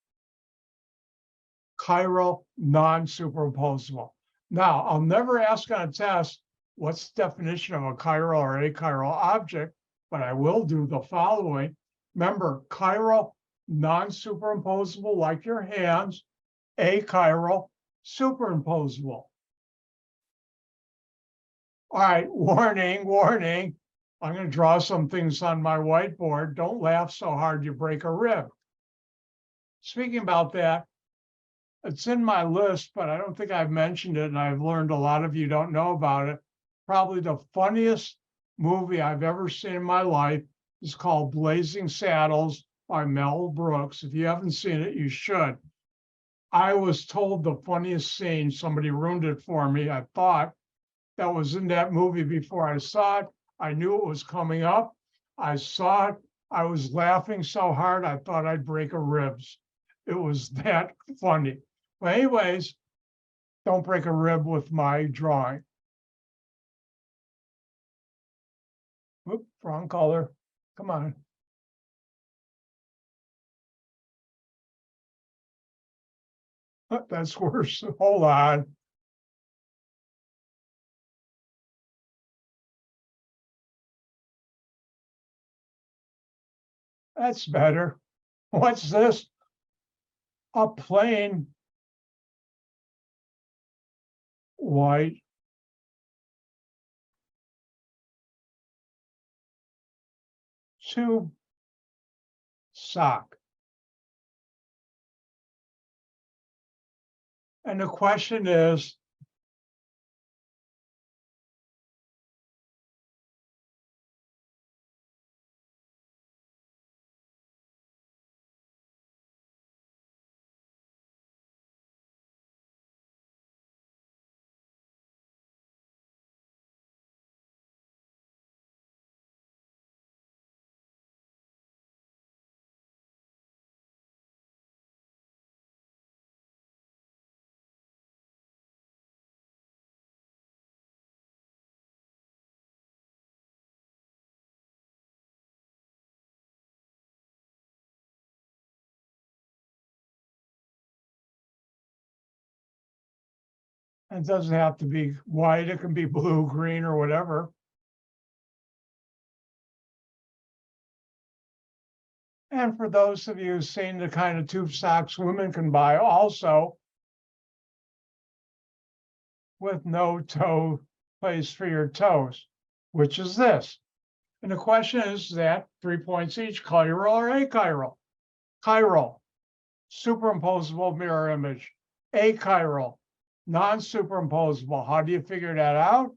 chiral, non-superimposable. Now, I'll never ask on a test, what's the definition of a chiral or achiral object, but I will do the following. Remember, chiral, non-superimposable like your hands, achiral, superimposable. All right, warning, warning. I'm going to draw some things on my whiteboard. Don't laugh so hard you break a rib. Speaking about that, it's in my list, but I don't think I've mentioned it, and I've learned a lot of you don't know about it. Probably the funniest movie I've ever seen in my life is called Blazing Saddles by Mel Brooks. If you haven't seen it, you should. I was told the funniest scene, somebody ruined it for me. I thought that was in that movie before I saw it. I knew it was coming up. I saw it. I was laughing so hard, I thought I'd break a ribs. It was that funny. But anyways, don't break a rib with my drawing. Oop, wrong color. Come on. That's worse. Hold on. That's better. What's this? A plain white tube sock. And the question is, it doesn't have to be white, it can be blue, green, or whatever. And for those of you who've seen the kind of tube socks women can buy also, with no toe place for your toes, which is this. And the question is that 3 points each, chiral or achiral? Chiral, superimposable mirror image. Achiral, non-superimposable. How do you figure that out?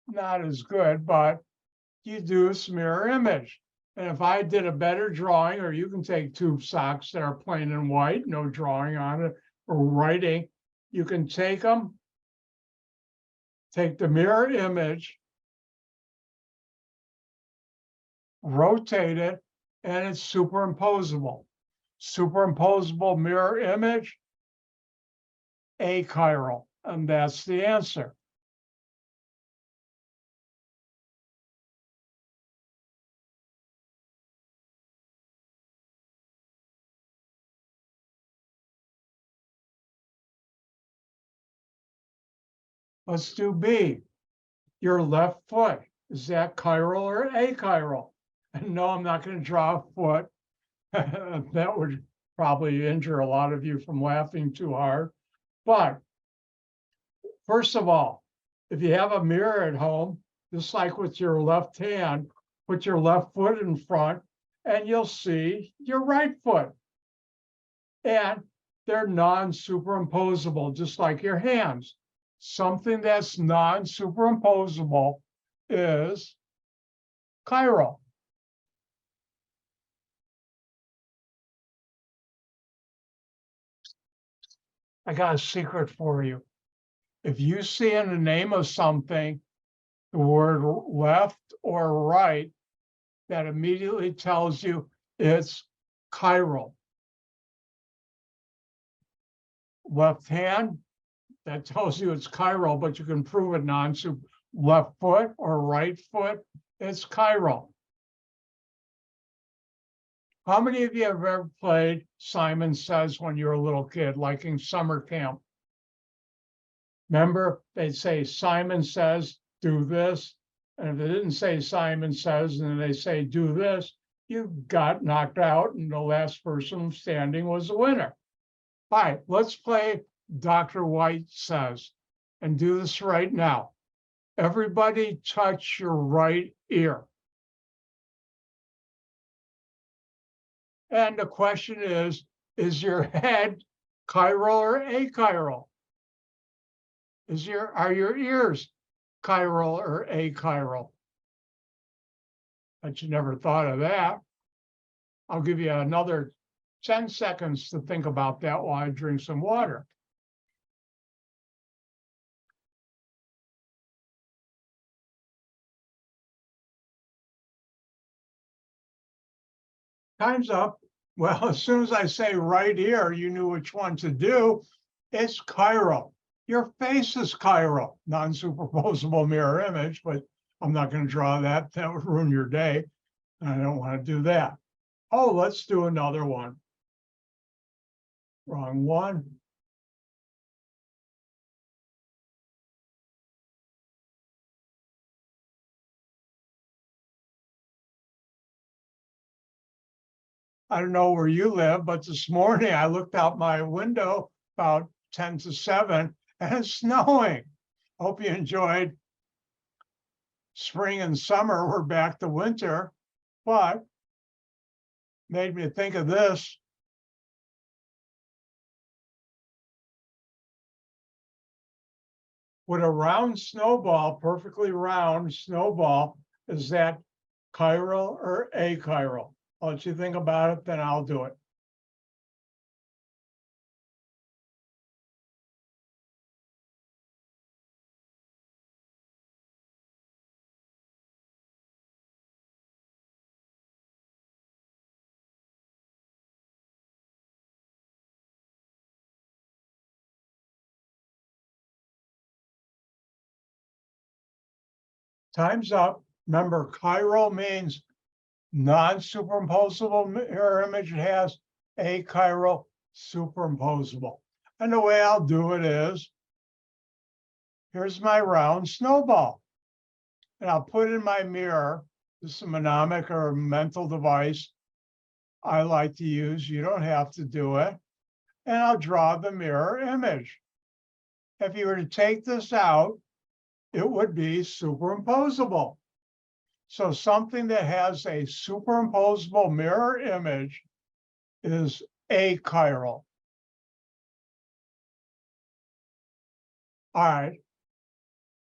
Not as good, but you do a mirror image. And if I did a better drawing, or you can take tube socks that are plain and white, no drawing on it or writing, you can take them, take the mirror image, rotate it, and it's superimposable. Superimposable mirror image, achiral, and that's the answer. Let's do B. Your left foot, is that chiral or achiral? And no, I'm not going to draw a foot. That would probably injure a lot of you from laughing too hard. But first of all, if you have a mirror at home, just like with your left hand, Put your left foot in front and you'll see your right foot. And they're non-superimposable, just like your hands. Something that's non-superimposable is chiral. I got a secret for you. If you see in the name of something the word left or right, that immediately tells you it's chiral. Left hand, that tells you it's chiral, but you can prove it non-super. Left foot or right foot, it's chiral. How many of you have ever played Simon Says when you were a little kid, like in summer camp? Remember, they'd say, Simon says, do this. And if they didn't say Simon says, and then they say, do this, you got knocked out and the last person standing was the winner. All right, let's play Dr. White Says and do this right now. Everybody touch your right ear. And the question is your head chiral or achiral? Are your ears chiral or achiral? But you never thought of that. I'll give you another 10 seconds to think about that while I drink some water. Time's up. Well, as soon as I say right ear, you knew which one to do. It's chiral. Your face is chiral, non-superposable mirror image, but I'm not going to draw that. That would ruin your day. I don't want to do that. Oh, let's do another one. Wrong one. I don't know where you live, but this morning I looked out my window about 10 to 7 and it's snowing. Hope you enjoyed spring and summer. We're back to winter, but made me think of this. With a round snowball, perfectly round snowball, is that chiral or achiral? I'll let you think about it, then I'll do it. Time's up. Remember, chiral means non-superimposable mirror image. It has achiral, superimposable. And the way I'll do it is, here's my round snowball. And I'll put in my mirror. This is a mnemonic or a mental device I like to use. You don't have to do it. And I'll draw the mirror image. If you were to take this out, it would be superimposable. So something that has a superimposable mirror image is achiral. All right,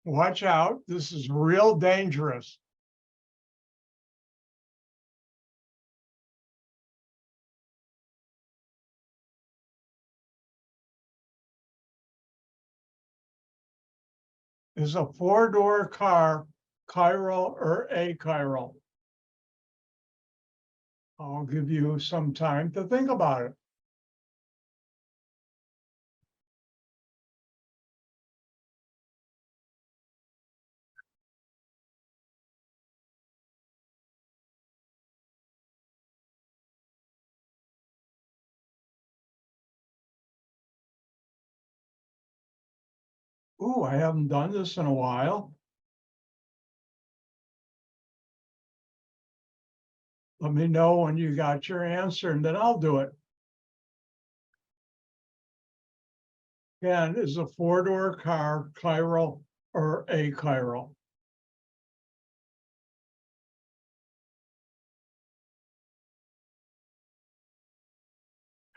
watch out. This is real dangerous. Is a four-door car chiral or achiral? I'll give you some time to think about it. Ooh, I haven't done this in a while. Let me know when you got your answer and then I'll do it. Again, is a four-door car chiral or achiral?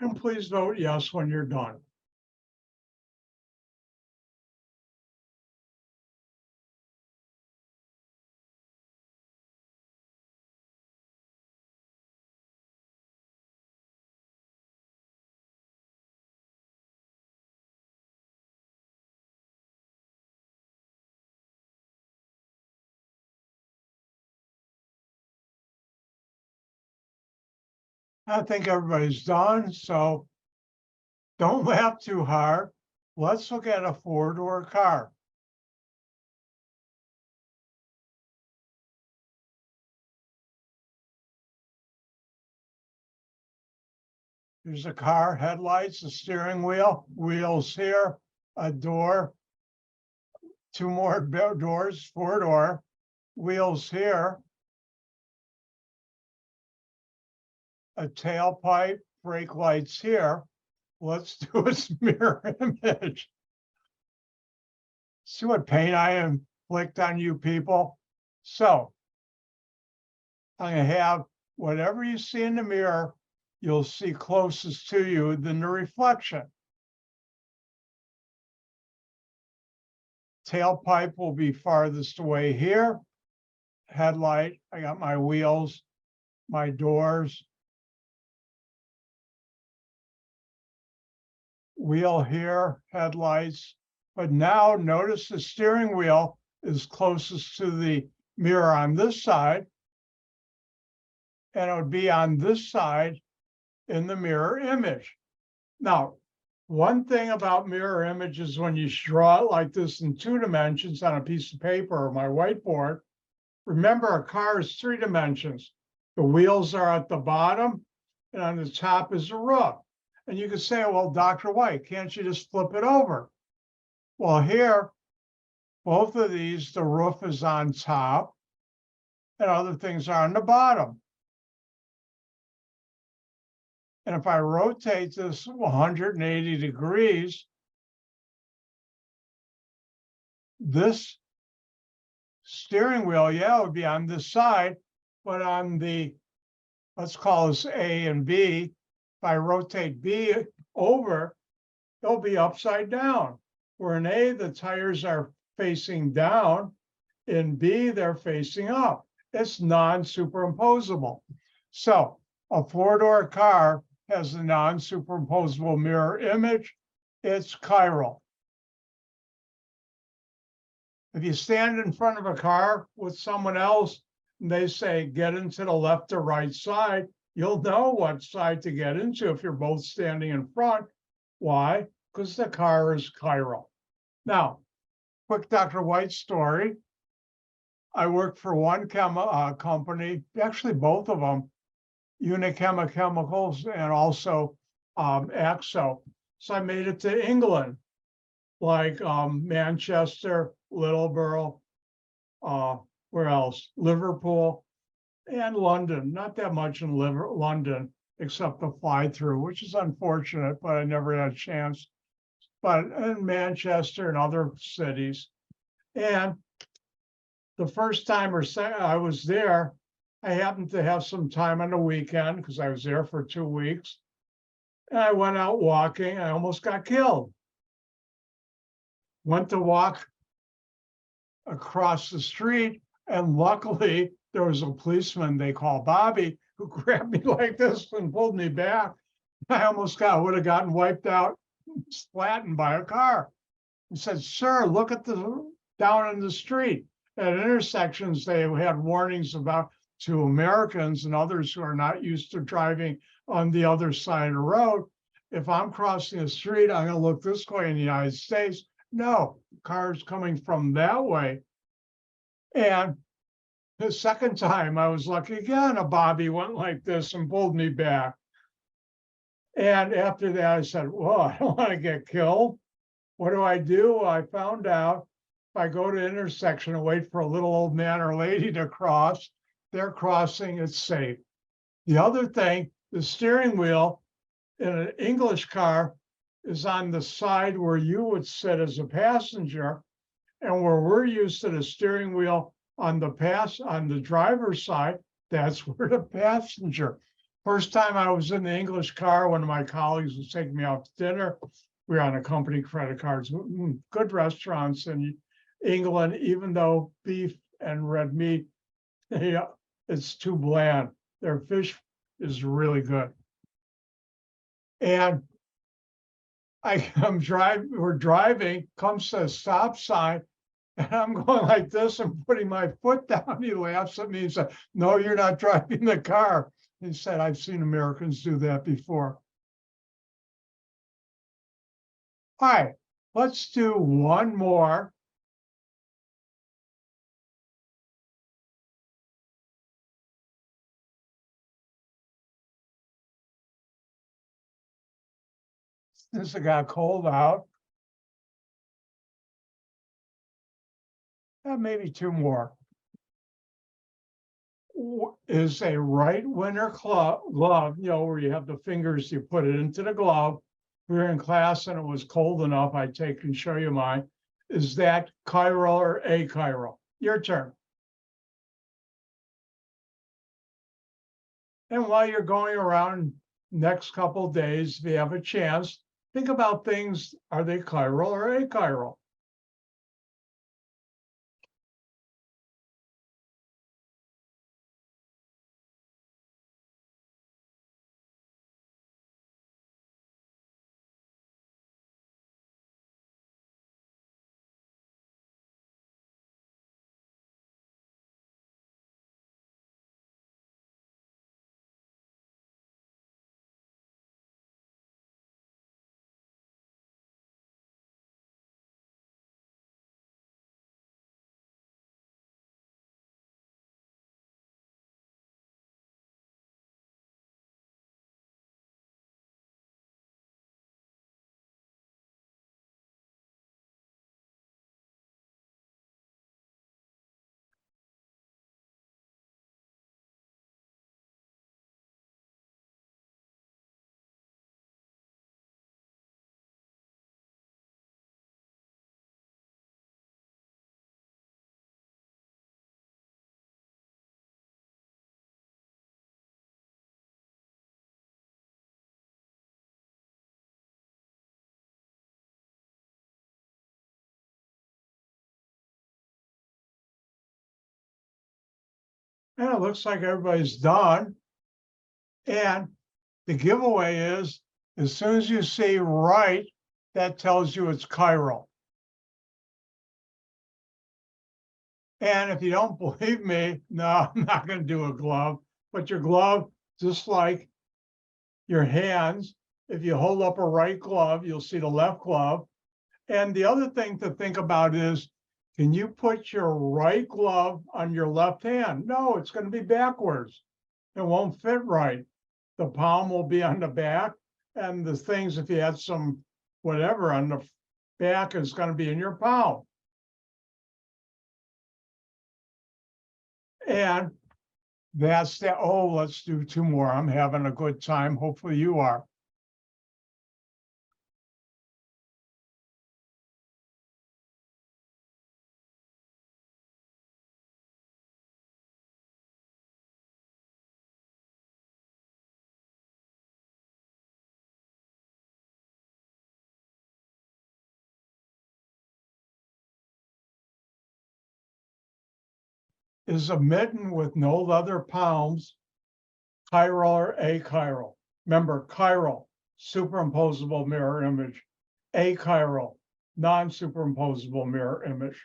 And please vote yes when you're done. I think everybody's done, so don't laugh too hard. Let's look at a four-door car. There's a car, headlights, a steering wheel, wheels here, a door, two more doors, four-door, wheels here, a tailpipe, brake lights here. Let's do a mirror image. See what paint I inflict on you people? So I'm going to have whatever you see in the mirror, you'll see closest to you than the reflection. Tailpipe will be farthest away here. Headlight, I got my wheels, my doors. Wheel here, headlights. But now notice the steering wheel is closest to the mirror on this side. And it would be on this side in the mirror image. Now, one thing about mirror images, when you draw it like this in 2 dimensions on a piece of paper or my whiteboard, remember a car is 3 dimensions. The wheels are at the bottom and on the top is the roof. And you could say, well, Dr. White, can't you just flip it over? Well, here, both of these, the roof is on top and other things are on the bottom. And if I rotate this 180 degrees, this steering wheel, yeah, would be on this side, but on the, let's call this A and B, if I rotate B over, they'll be upside down. Where in A, the tires are facing down. In B, they're facing up. It's non-superimposable. So a four-door car has a non-superimposable mirror image. It's chiral. If you stand in front of a car with someone else and they say, get into the left or right side, you'll know what side to get into if you're both standing in front. Why? Because the car is chiral. Now, quick Dr. White story. I worked for one company, actually both of them, Unichem Chemicals and also Axo. So I made it to England, like Manchester, Littleborough, where else? Liverpool and London. Not that much in London, except the fly through, which is unfortunate, but I never had a chance. But in Manchester and other cities. And the first time or second I was there, I happened to have some time on the weekend because I was there for 2 weeks. And I went out walking. I almost got killed. Went to walk across the street. And luckily, there was a policeman they call Bobby who grabbed me like this and pulled me back. I almost would have gotten wiped out, flattened by a car. He said, sir, look at the down in the street. At intersections, they had warnings about to Americans and others who are not used to driving on the other side of the road. If I'm crossing the street, I'm going to look this way in the United States. No, cars coming from that way. And the second time I was lucky again, a Bobby went like this and pulled me back. And after that, I said, well, I don't want to get killed. What do? I found out if I go to intersection and wait for a little old man or lady to cross, they're crossing, it's safe. The other thing, the steering wheel in an English car is on the side where you would sit as a passenger, and where we're used to the steering wheel on the driver's side, that's where the passenger. First time I was in the English car, one of my colleagues was taking me out to dinner. We were on a company credit cards, good restaurants in England, even though beef and red meat, it's too bland. Their fish is really good. And we're driving, comes to a stop sign, and I'm going like this and putting my foot down. He laughs at me and said, "No, you're not driving the car." He said, "I've seen Americans do that before." All right, let's do one more. Since it got cold out, and maybe two more. Is a right winter glove, where you have the fingers, you put it into the glove. We were in class and it was cold enough, I take and show you mine. Is that chiral or achiral? Your turn. And while you're going around next couple of days, if you have a chance, think about things. Are they chiral or achiral? And it looks like everybody's done. And the giveaway is, as soon as you see right, that tells you it's chiral. And if you don't believe me, no, I'm not going to do a glove, but your glove, just like your hands, if you hold up a right glove, you'll see the left glove. And the other thing to think about is, can you put your right glove on your left hand? No, it's going to be backwards. It won't fit right. The palm will be on the back, and the things, if you had some whatever on the back, is going to be in your palm. And that's the, oh, let's do two more. I'm having a good time. Hopefully you are. Is a mitten with no leather palms chiral or achiral? Remember, chiral, superimposable mirror image. Achiral, non-superimposable mirror image.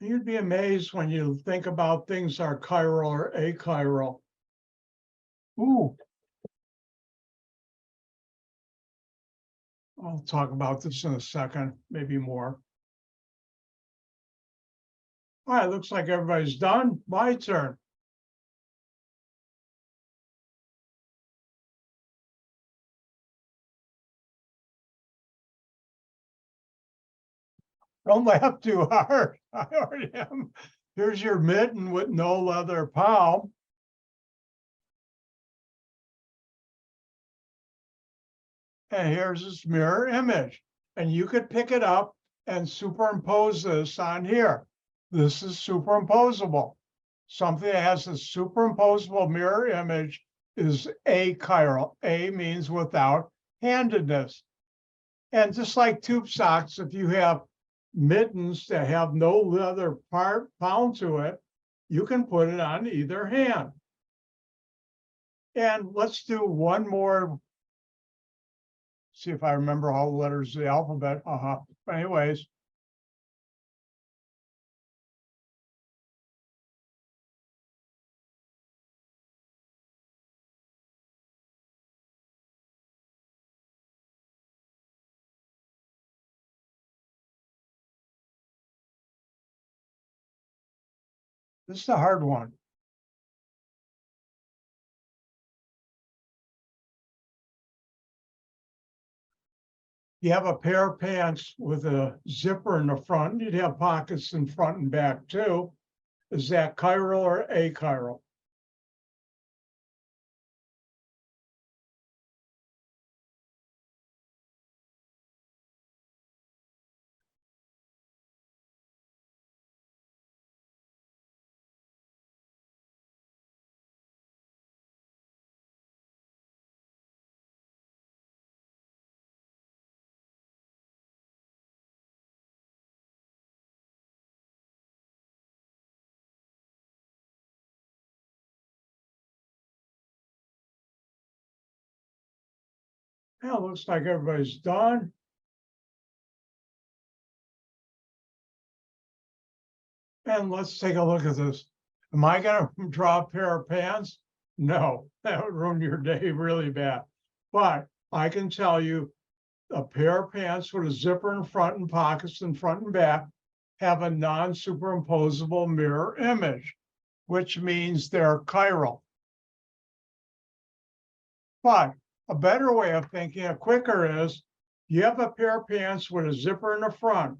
You'd be amazed when you think about things are chiral or achiral. Ooh, I'll talk about this in a second, maybe more. All right, looks like everybody's done. My turn. Don't laugh too hard. I already am. Here's your mitten with no leather palm. And here's this mirror image. And you could pick it up and superimpose this on here. This is superimposable. Something that has a superimposable mirror image is achiral. A means without handedness. And just like tube socks, if you have mittens that have no leather part bound to it, you can put it on either hand. And let's do one more. See if I remember all the letters of the alphabet. Anyways. This is a hard one. You have a pair of pants with a zipper in the front. You'd have pockets in front and back too. Is that chiral or achiral? Yeah, looks like everybody's done. And let's take a look at this. Am I going to draw a pair of pants? No, that would ruin your day really bad. But I can tell you a pair of pants with a zipper in front and pockets in front and back have a non-superimposable mirror image, which means they're chiral. But a better way of thinking, a quicker is, you have a pair of pants with a zipper in the front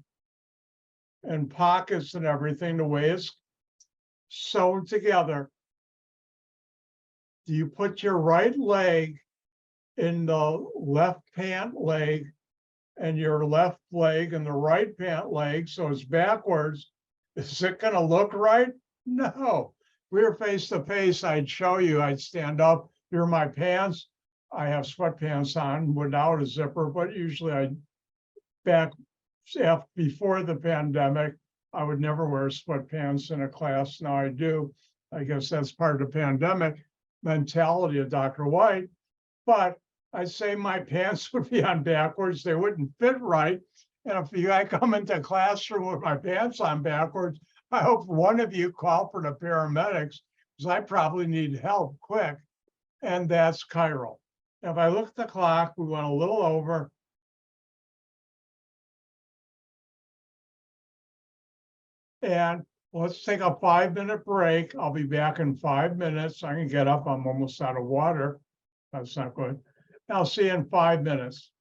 and pockets and everything, the way it's sewn together. Do you put your right leg in the left pant leg and your left leg in the right pant leg, so it's backwards? Is it going to look right? No. We were face to face. I'd show you, I'd stand up. Here are my pants. I have sweatpants on without a zipper, but usually before the pandemic, I would never wear sweatpants in a class. Now I do. I guess that's part of the pandemic mentality of Dr. White. But I'd say my pants would be on backwards. They wouldn't fit right. And if I come into a classroom with my pants on backwards, I hope one of you call for the paramedics, because I probably need help quick. And that's chiral. If I look at the clock, we went a little over. And let's take a 5-minute break. I'll be back in 5 minutes. I can get up. I'm almost out of water. That's not good. I'll see you in 5 minutes.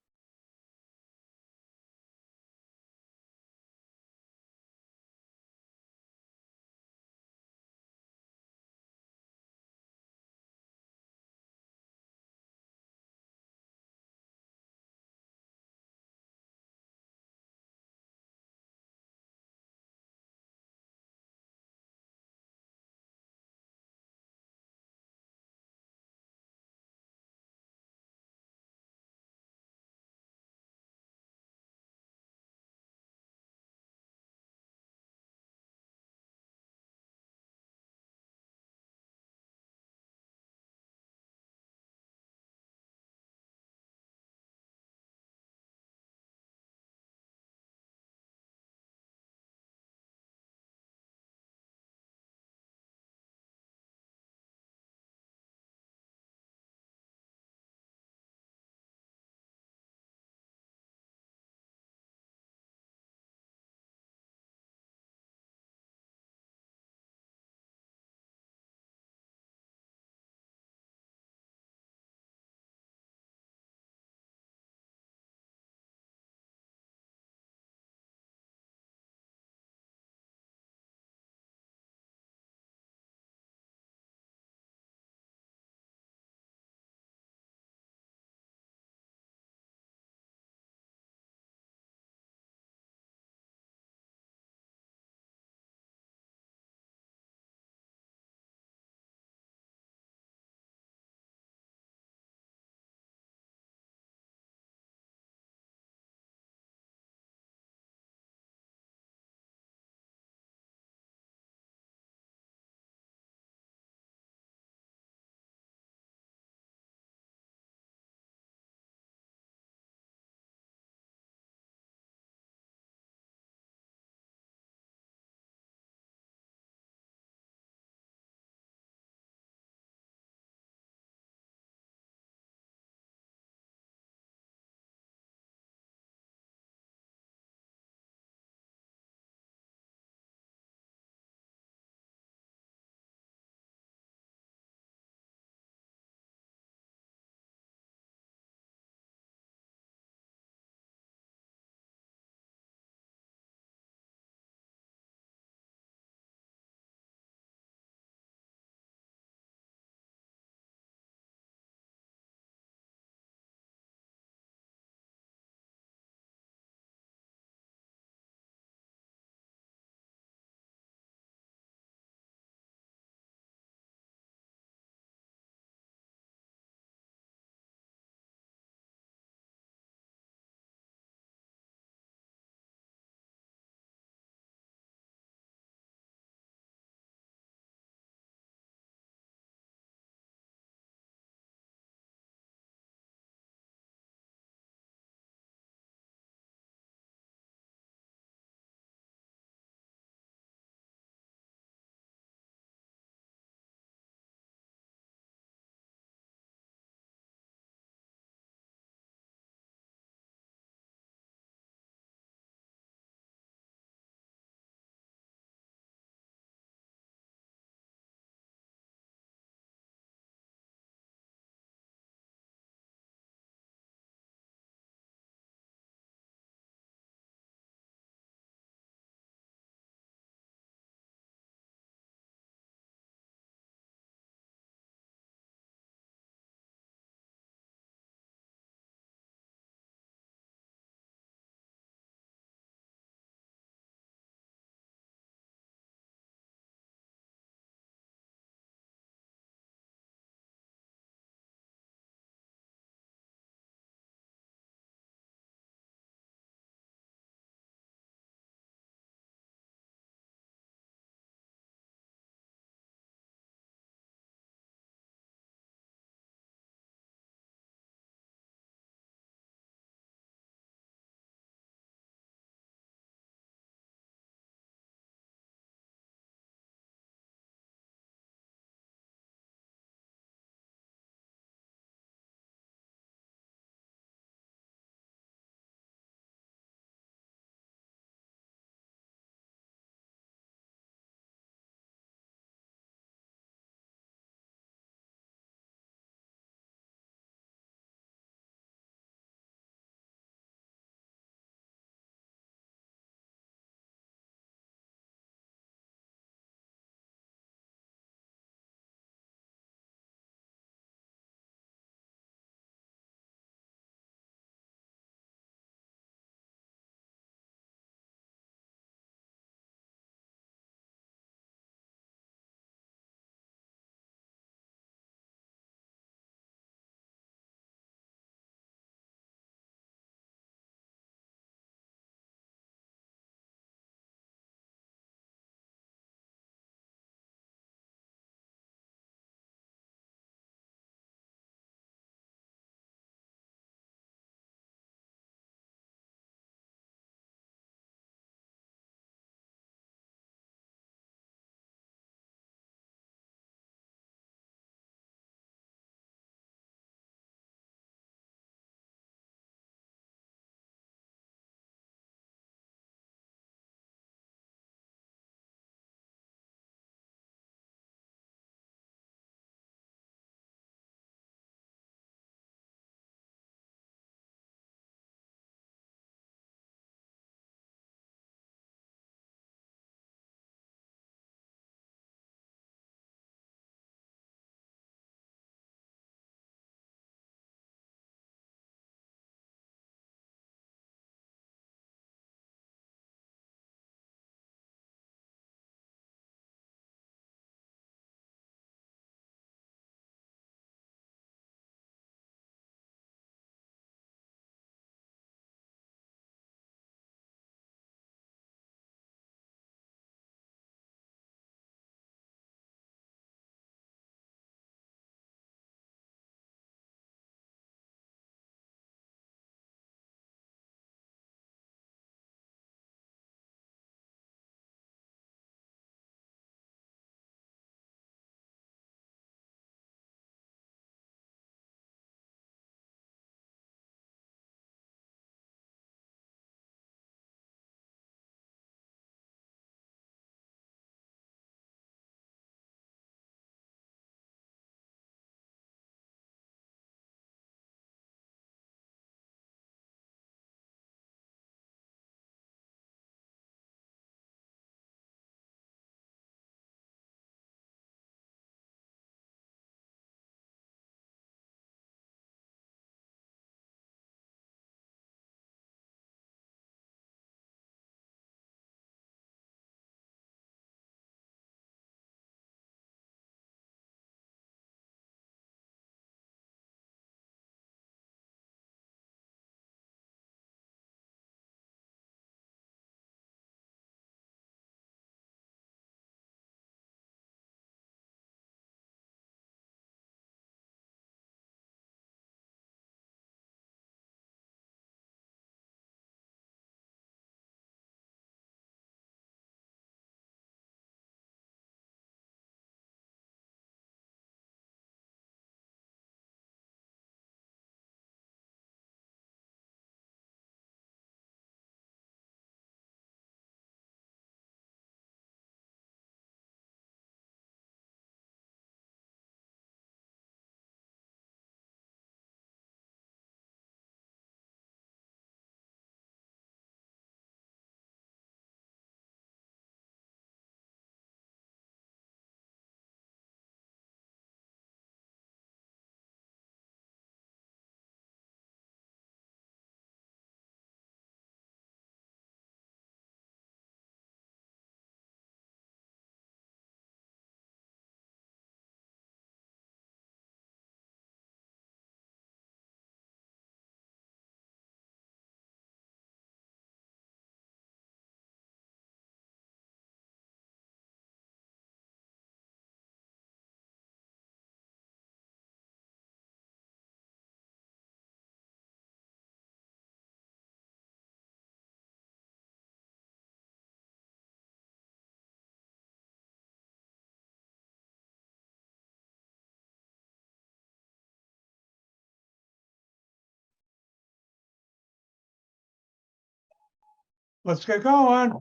let's get going.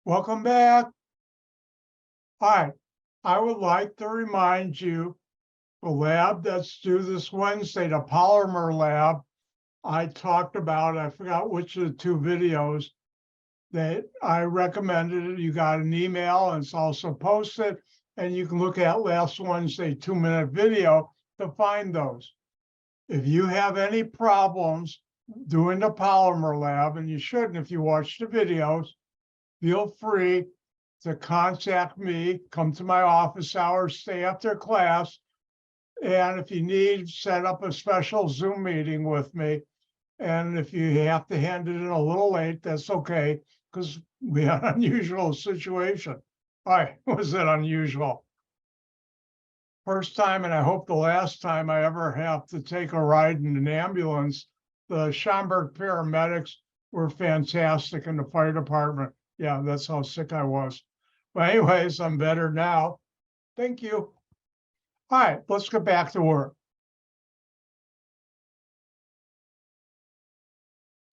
Welcome back. Hi, I would like to remind you the lab that's due this Wednesday, the polymer lab. I talked about, I forgot which of the two videos that I recommended. You got an email and it's also posted, and you can look at last Wednesday 2-minute video to find those. If you have any problems doing the polymer lab, and you shouldn't if you watch the videos, feel free to contact me, come to my office hours, stay after class. And if you need, set up a special Zoom meeting with me. And if you have to hand it in a little late, that's okay, because we had an unusual situation. Why was it unusual? First time, and I hope the last time I ever have to take a ride in an ambulance. The Schaumburg paramedics were fantastic in the fire department. Yeah, that's how sick I was. But anyways, I'm better now. Thank you. All right, let's get back to work.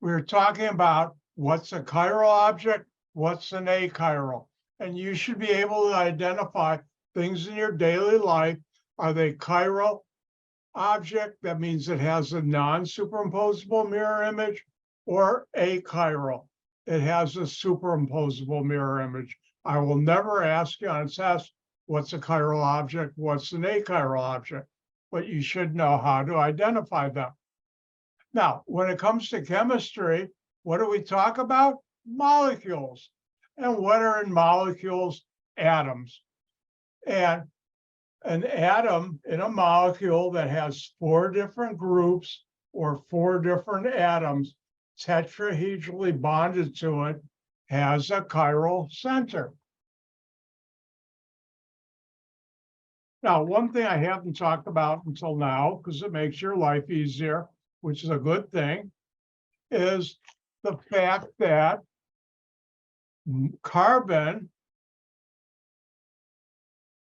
We're talking about what's a chiral object, what's an achiral. And you should be able to identify things in your daily life. Are they chiral object? That means it has a non-superimposable mirror image, or achiral. It has a superimposable mirror image. I will never ask you on a test, what's a chiral object, what's an achiral object, but you should know how to identify them. Now, when it comes to chemistry, what do we talk about? Molecules. And what are in molecules? Atoms. And an atom in a molecule that has 4 different groups or 4 different atoms tetrahedrally bonded to it has a chiral center. Now, one thing I haven't talked about until now, because it makes your life easier, which is a good thing, is the fact that carbon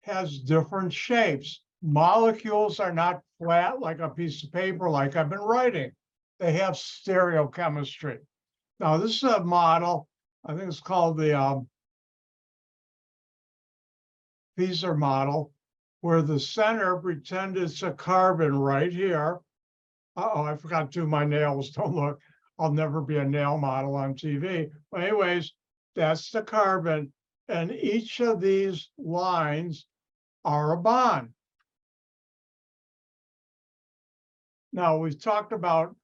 has different shapes. Molecules are not flat like a piece of paper like I've been writing. They have stereochemistry. Now, this is a model, I think it's called the Pieser model, where the center, pretend it's a carbon right here. Uh-oh, I forgot to do my nails. Don't look. I'll never be a nail model on TV. But anyways, that's the carbon. And each of these lines are a bond. Now, we've talked about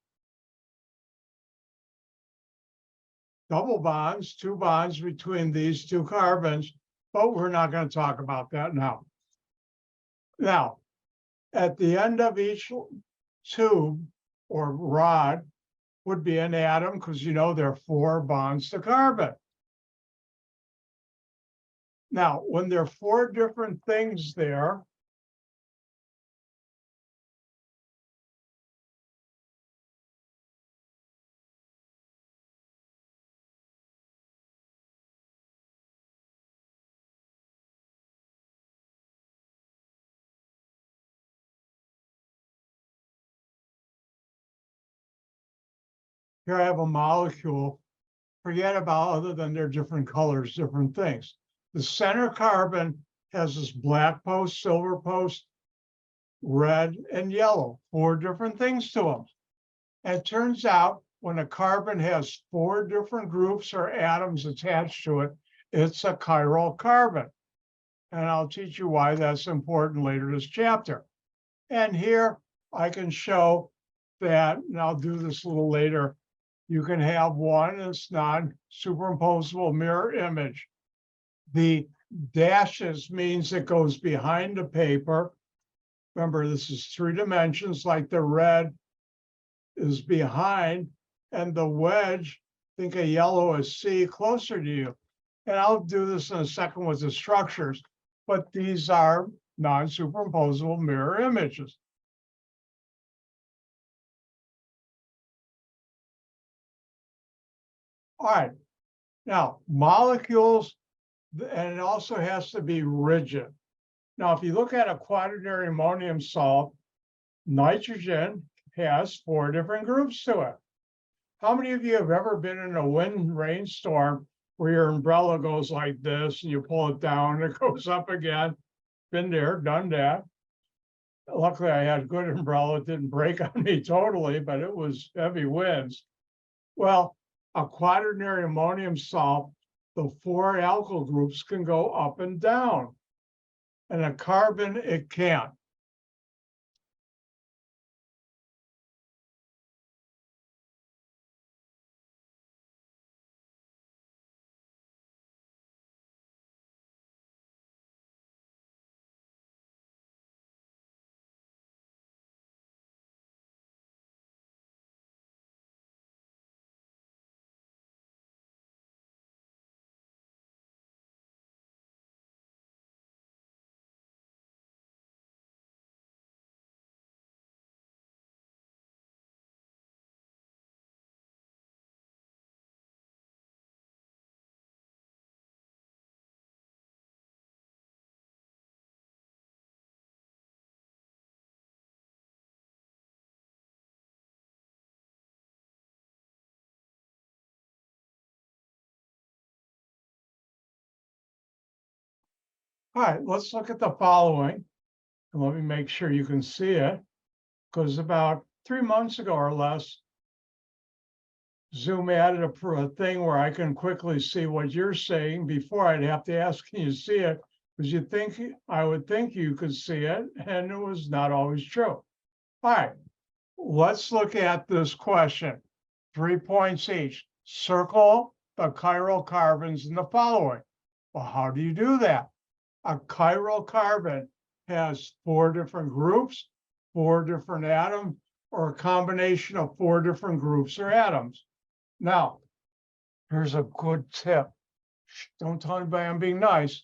double bonds, 2 bonds between these 2 carbons, but we're not going to talk about that now. Now, at the end of each tube or rod would be an atom, because you know there are 4 bonds to carbon. Now, when there are 4 different things there, here I have a molecule. Forget about other than they're different colors, different things. The center carbon has this black post, silver post, red, and yellow, 4 different things to them. And it turns out when a carbon has 4 different groups or atoms attached to it, it's a chiral carbon. And I'll teach you why that's important later this chapter. And here I can show that, and I'll do this a little later, you can have one that's non-superimposable mirror image. The dashes means it goes behind the paper. Remember, this is 3 dimensions, like the red is behind, and the wedge, think of yellow as C, closer to you. And I'll do this in a second with the structures, but these are non-superimposable mirror images. All right, now molecules, and it also has to be rigid. Now, if you look at a quaternary ammonium salt, nitrogen has 4 different groups to it. How many of you have ever been in a wind rainstorm where your umbrella goes like this and you pull it down and it goes up again? Been there, done that. Luckily, I had a good umbrella. It didn't break on me totally, but it was heavy winds. Well, a quaternary ammonium salt, the 4 alkyl groups can go up and down. And a carbon, it can't. All right, let's look at the following. And let me make sure you can see it. Because about 3 months ago or less, Zoom added a thing where I can quickly see what you're saying before I'd have to ask, can you see it? Because I would think you could see it, and it was not always true. All right, let's look at this question. 3 points each. Circle the chiral carbons in the following. Well, how do you do that? A chiral carbon has 4 different groups, 4 different atoms, or a combination of 4 different groups or atoms. Now, here's a good tip. Don't tell anybody I'm being nice.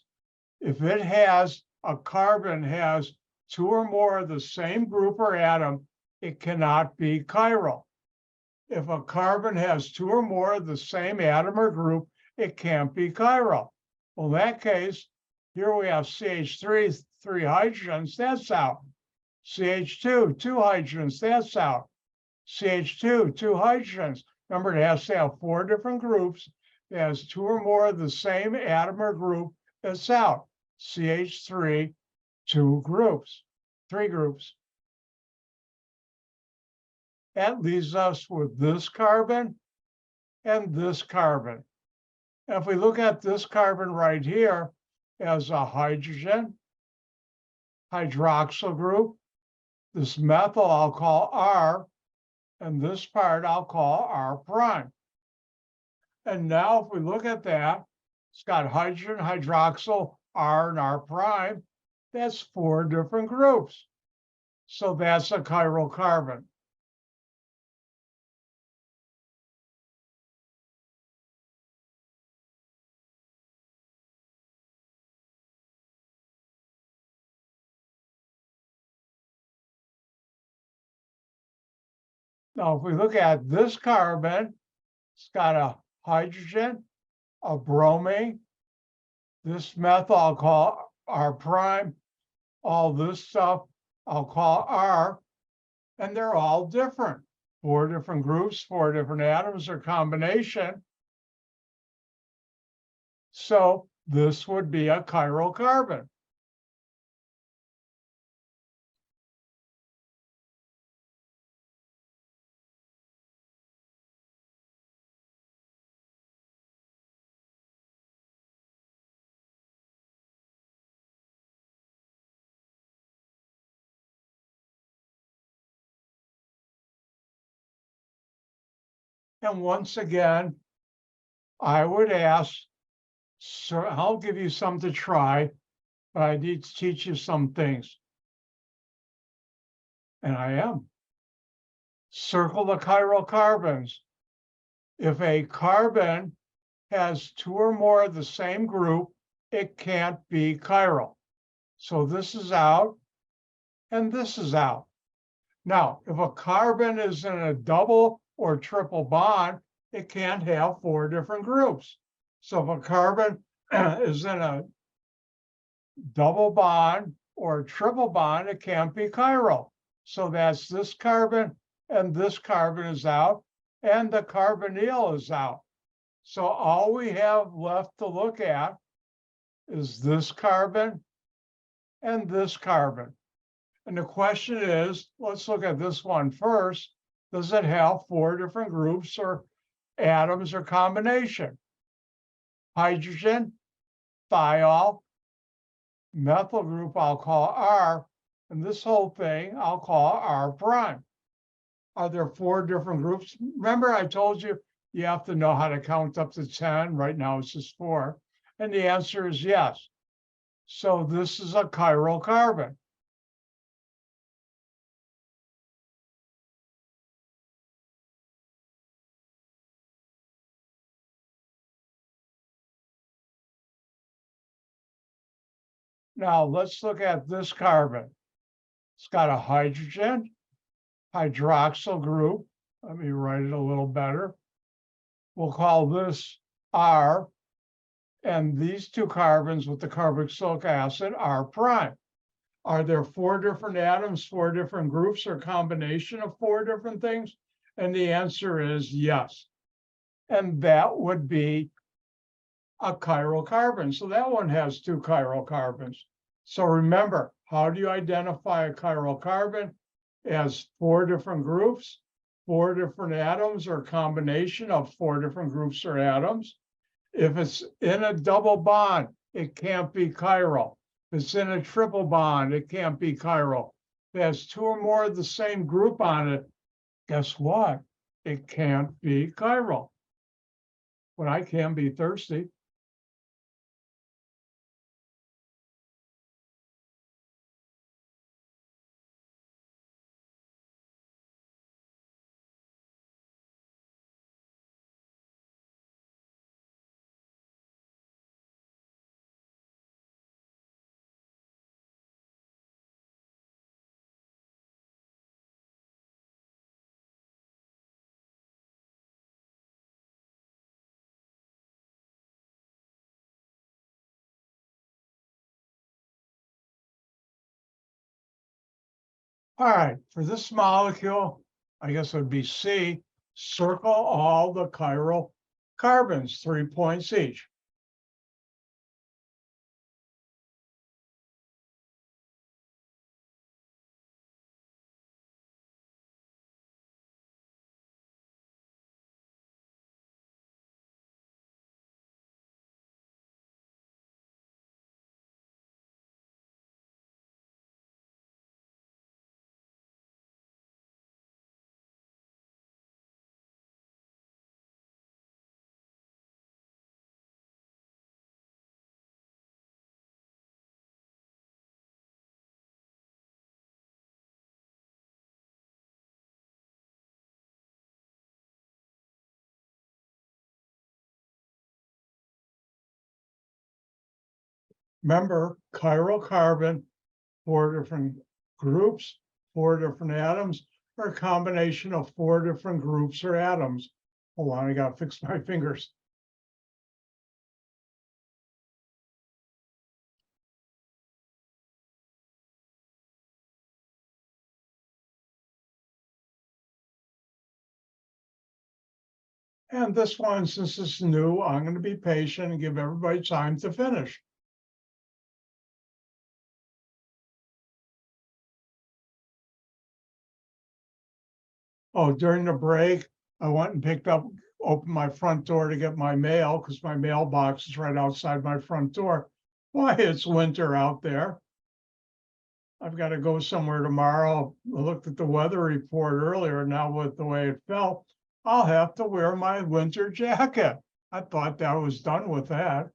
If a carbon has 2 or more of the same group or atom, it cannot be chiral. If a carbon has 2 or more of the same atom or group, it can't be chiral. Well, in that case, here we have CH3, 3 hydrogens, that's out. CH2, 2 hydrogens, that's out. CH2, 2 hydrogens. Remember, it has to have 4 different groups. It has 2 or more of the same atom or group, that's out. CH3, 2 groups, 3 groups. That leaves us with this carbon and this carbon. And if we look at this carbon right here as a hydrogen, hydroxyl group, this methyl I'll call R, and this part I'll call R prime. And now if we look at that, it's got hydrogen, hydroxyl, R, and R prime. That's 4 different groups. So that's a chiral carbon. Now, if we look at this carbon, it's got a hydrogen, a bromine. This methyl I'll call R prime. All this stuff I'll call R. And they're all different. 4 different groups, 4 different atoms or combination. So this would be a chiral carbon. And once again, I would ask, so I'll give you some to try, but I need to teach you some things. And I am. Circle the chiral carbons. If a carbon has 2 or more of the same group, it can't be chiral. So this is out, and this is out. Now, if a carbon is in a double or triple bond, it can't have 4 different groups. So if a carbon is in a double bond or triple bond, it can't be chiral. So that's this carbon and this carbon is out. and the carbonyl is out. So all we have left to look at is this carbon and this carbon. And the question is, let's look at this one first. Does it have 4 different groups or atoms or combination? Hydrogen, thiol, methyl group I'll call R, and this whole thing I'll call R prime. Are there 4 different groups? Remember I told you, you have to know how to count up to 10. Right now it's just 4. And the answer is yes. So this is a chiral carbon. Now let's look at this carbon. It's got a hydrogen, hydroxyl group. Let me write it a little better. We'll call this R, and these 2 carbons with the carboxylic acid R prime. Are there 4 different atoms, 4 different groups, or combination of 4 different things? And the answer is yes. And that would be a chiral carbon. So that one has 2 chiral carbons. So remember, how do you identify a chiral carbon? As 4 different groups, 4 different atoms, or combination of 4 different groups or atoms. If it's in a double bond, it can't be chiral. If it's in a triple bond, it can't be chiral. If it has 2 or more of the same group on it, guess what? It can't be chiral. But I can be thirsty. All right, for this molecule, I guess it would be C, circle all the chiral carbons, 3 points each. Remember, chiral carbon, 4 different groups, 4 different atoms, or a combination of 4 different groups or atoms. Hold on, I gotta fix my fingers. And this one, since it's new, I'm going to be patient and give everybody time to finish. Oh, during the break, I went and opened my front door to get my mail because my mailbox is right outside my front door. Why, it's winter out there. I've got to go somewhere tomorrow. I looked at the weather report earlier. Now with the way it felt, I'll have to wear my winter jacket. I thought that was done with that.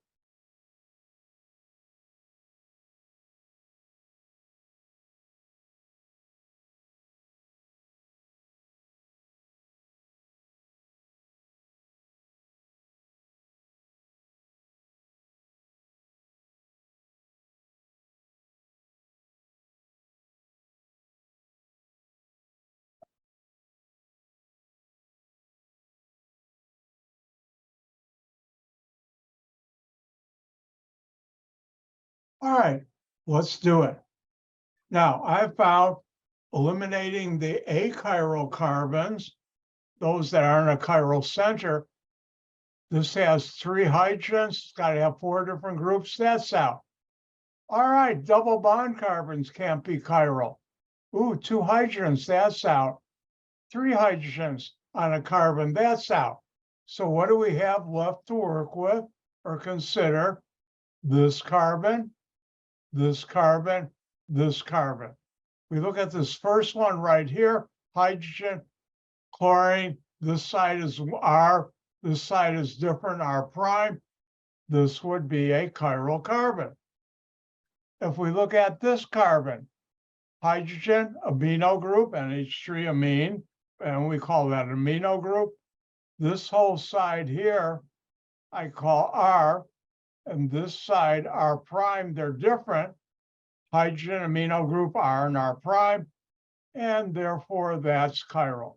All right, let's do it. Now, I found eliminating the achiral carbons those that aren't a chiral center. This has 3 hydrogens, it's got to have 4 different groups, that's out. All right, double bond carbons can't be chiral. Ooh, 2 hydrogens, that's out. 3 hydrogens on a carbon, that's out. So what do we have left to work with or consider? This carbon, this carbon, this carbon. We look at this first one right here, hydrogen, chlorine, this side is R, this side is different, R prime. This would be a chiral carbon. If we look at this carbon, hydrogen, amino group, NH3 amine, and we call that an amino group. This whole side here, I call R, and this side, R prime, they're different. Hydrogen, amino group, R and R prime, and therefore that's chiral.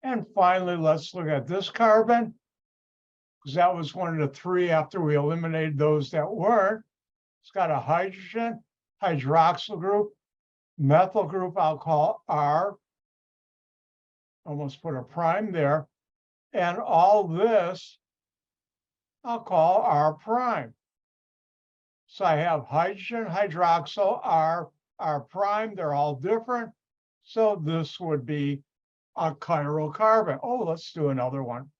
And finally, let's look at this carbon, because that was one of the 3 after we eliminated those that weren't. It's got a hydrogen, hydroxyl group, methyl group, I'll call R. Almost put a prime there. And all this, I'll call R prime. So I have hydrogen, hydroxyl, R prime, they're all different. So this would be a chiral carbon. Oh, let's do another one.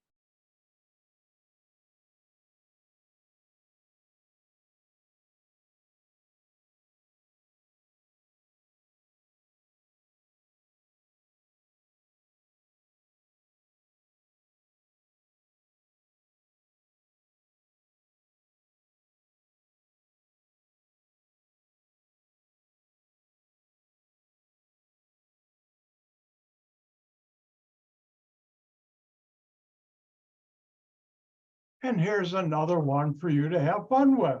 And here's another one for you to have fun with.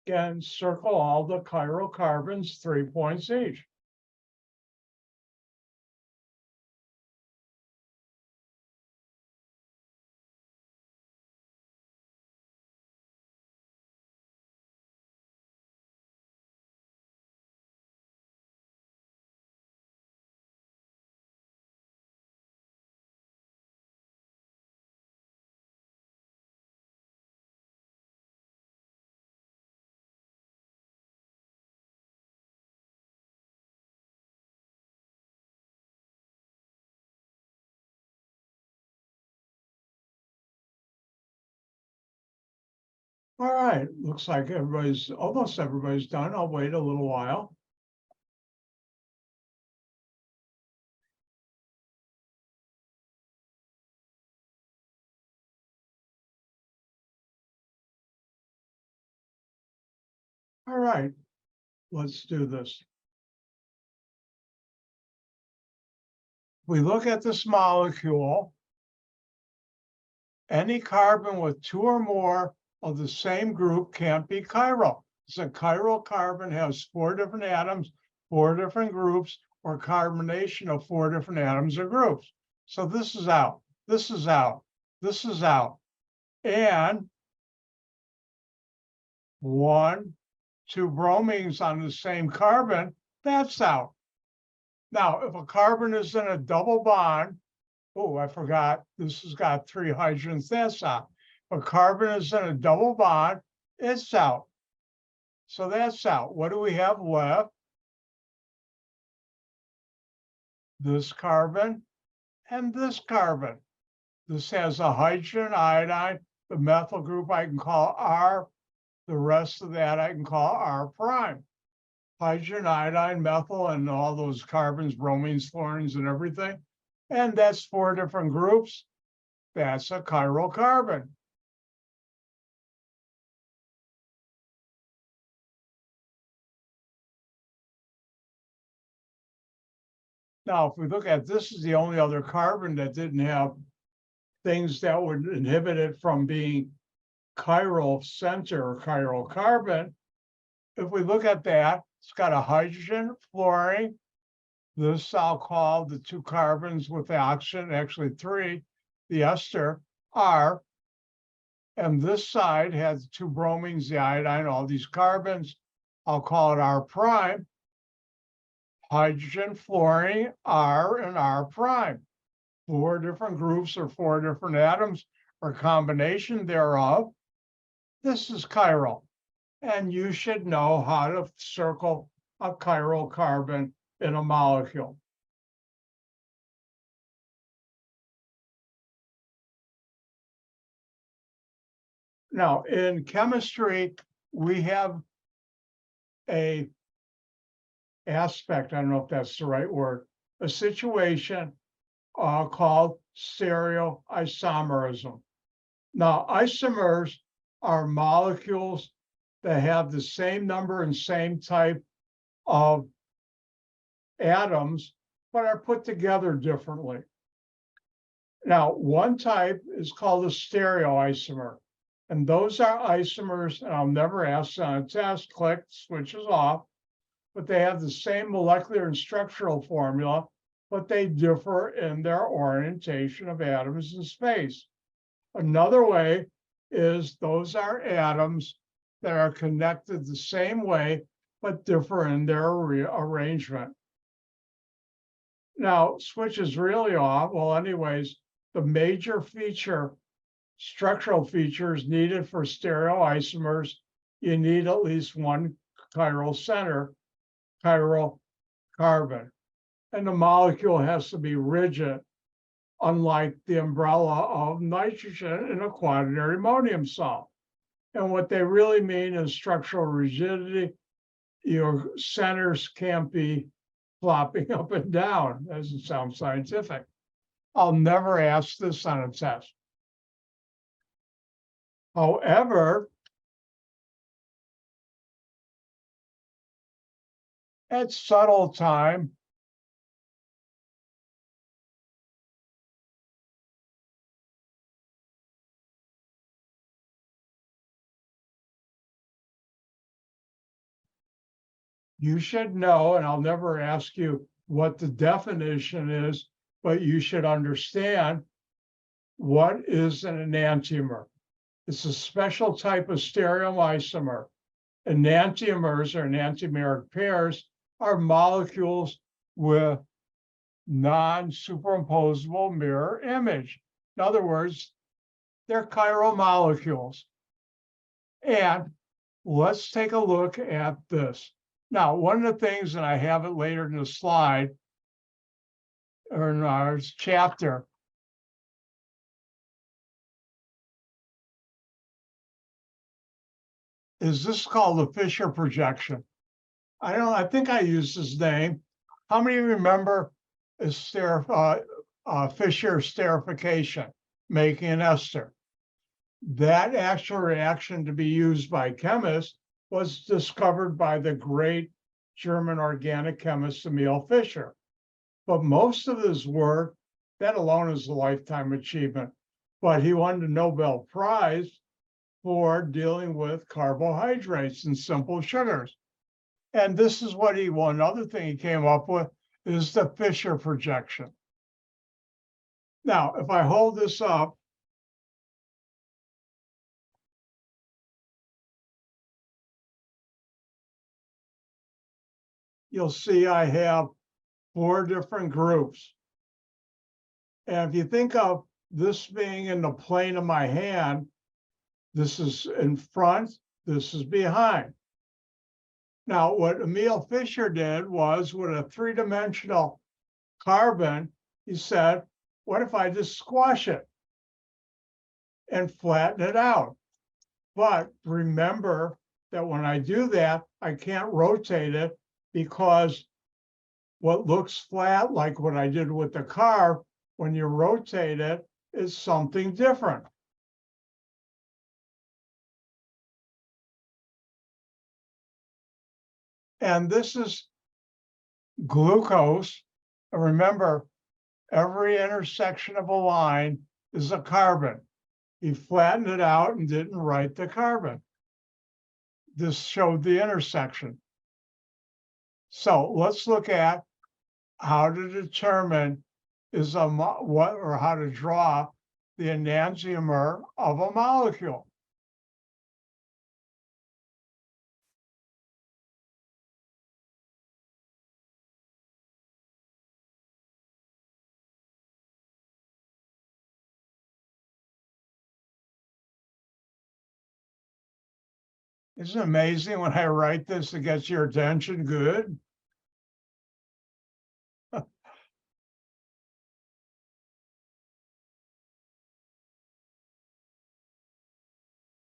Again, circle all the chiral carbons, 3 points each. All right, looks like almost everybody's done. I'll wait a little while. All right, let's do this. We look at this molecule. Any carbon with 2 or more of the same group can't be chiral. So a chiral carbon has 4 different atoms, 4 different groups, or carbonation of 4 different atoms or groups. So this is out, this is out, this is out. And 1, 2 bromines on the same carbon, that's out. Now, if a carbon is in a double bond, oh, I forgot, this has got 3 hydrogens, that's out. If a carbon is in a double bond, it's out. So that's out. What do we have left? This carbon and this carbon. This has a hydrogen, iodine, the methyl group I can call R. The rest of that I can call R prime. Hydrogen, iodine, methyl, and all those carbons, bromines, fluorines, and everything. And that's 4 different groups. That's a chiral carbon. Now, if we look at this, is the only other carbon that didn't have things that would inhibit it from being chiral center or chiral carbon. if we look at that, it's got a hydrogen, fluorine. This I'll call the two carbons with the oxygen, actually three, the ester, R. And this side has two bromines, the iodine, all these carbons. I'll call it R prime. Hydrogen, fluorine, R, and R prime. 4 different groups or 4 different atoms or combination thereof. This is chiral. And you should know how to circle a chiral carbon in a molecule. Now, in chemistry, we have a aspect, I don't know if that's the right word, a situation called stereoisomerism. Now, isomers are molecules that have the same number and same type of atoms, but are put together differently. Now, one type is called a stereoisomer, and those are isomers, and I'll never ask on a test, click, switches off, but they have the same molecular and structural formula, but they differ in their orientation of atoms in space. Another way is those are atoms that are connected the same way, but differ in their arrangement. Now, switch is really off. Well, anyways, the major feature, structural features needed for stereoisomers, you need at least one chiral center, chiral carbon. And the molecule has to be rigid, unlike the umbrella of nitrogen in a quaternary ammonium salt. And what they really mean is structural rigidity. Your centers can't be flopping up and down. Doesn't sound scientific. I'll never ask this on a test. However, at subtle time, you should know, and I'll never ask you what the definition is, but you should understand what is an enantiomer. It's a special type of stereoisomer. Enantiomers, or enantiomeric pairs, are molecules with non-superimposable mirror image. In other words, they're chiral molecules. And let's take a look at this. Now, one of the things, and I have it later in the slide, or in our chapter, is this called the Fisher projection. I think I used his name. How many remember Fisher esterification, making an ester? That actual reaction to be used by chemists was discovered by the great German organic chemist Emil Fischer. But most of his work, that alone is a lifetime achievement, but he won the Nobel Prize for dealing with carbohydrates and simple sugars. And this is what he won. Another thing he came up with is the Fisher projection. Now, if I hold this up, you'll see I have 4 different groups. And if you think of this being in the plane of my hand, this is in front, this is behind. Now, what Emil Fischer did was, with a 3-dimensional carbon, he said, what if I just squash it and flatten it out? But remember that when I do that, I can't rotate it, because what looks flat, like what I did with the car, when you rotate it, is something different. And this is glucose. And remember, every intersection of a line is a carbon. He flattened it out and didn't write the carbon. this showed the intersection. So let's look at how to determine how to draw the enantiomer of a molecule. Isn't it amazing when I write this, it gets your attention? Good.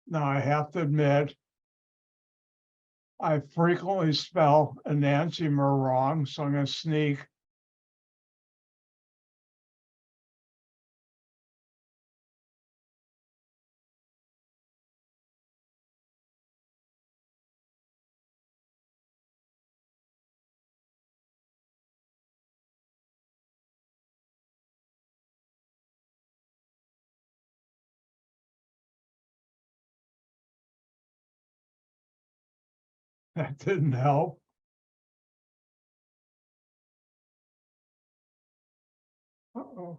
Now, I have to admit, I frequently spell enantiomer wrong, so I'm going to sneak. That didn't help. Uh-oh.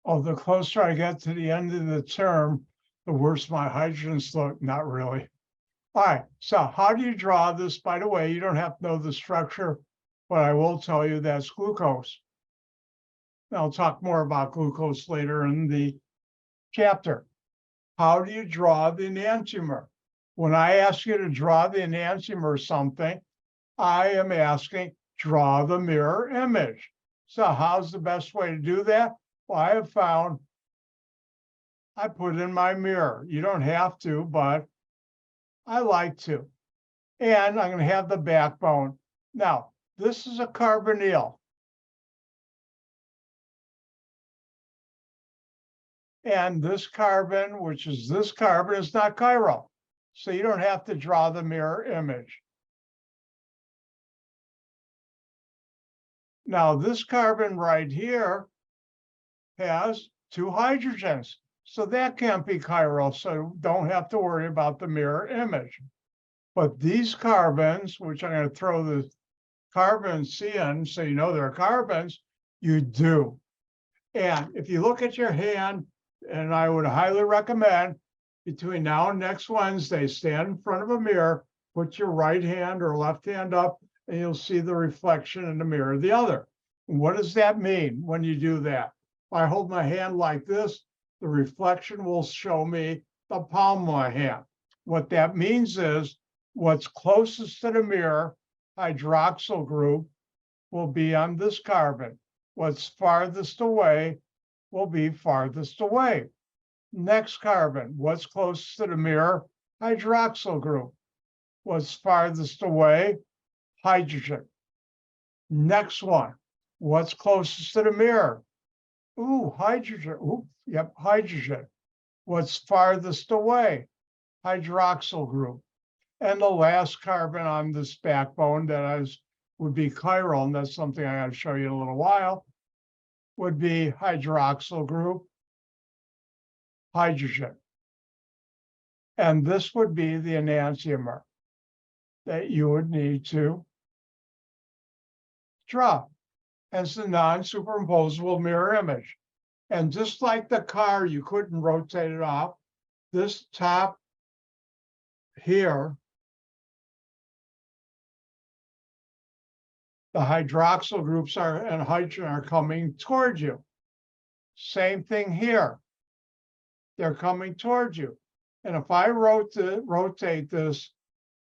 Oh, the closer I get to the end of the term, the worse my hydrogens look. Not really. All right, so how do you draw this? By the way, you don't have to know the structure, but I will tell you that's glucose. I'll talk more about glucose later in the chapter. How do you draw the enantiomer? When I ask you to draw the enantiomer or something, I am asking, draw the mirror image. So how's the best way to do that? Well, I have found I put in my mirror. You don't have to, but I like to. And I'm going to have the backbone. Now, this is a carbonyl. And this carbon, which is this carbon, is not chiral. So you don't have to draw the mirror image. Now, this carbon right here has 2 hydrogens. So that can't be chiral. So don't have to worry about the mirror image. But these carbons, which I'm going to throw the carbon C in so you know they're carbons, you do. And if you look at your hand, and I would highly recommend between now and next Wednesday, stand in front of a mirror, put your right hand or left hand up, and you'll see the reflection in the mirror of the other. What does that mean when you do that? If I hold my hand like this, the reflection will show me the palm of my hand. What that means is what's closest to the mirror, hydroxyl group, will be on this carbon. What's farthest away will be farthest away. Next carbon, what's closest to the mirror? Hydroxyl group. What's farthest away? Hydrogen. Next one, what's closest to the mirror? Ooh, hydrogen. Ooh, yep, hydrogen. What's farthest away? Hydroxyl group. And the last carbon on this backbone would be chiral, and that's something I got to show you in a little while, would be hydroxyl group, hydrogen. And this would be the enantiomer that you would need to draw as the non-superimposable mirror image. And just like the car, you couldn't rotate it off. This top here, the hydroxyl groups and hydrogen are coming towards you. Same thing here. They're coming towards you. And if I rotate this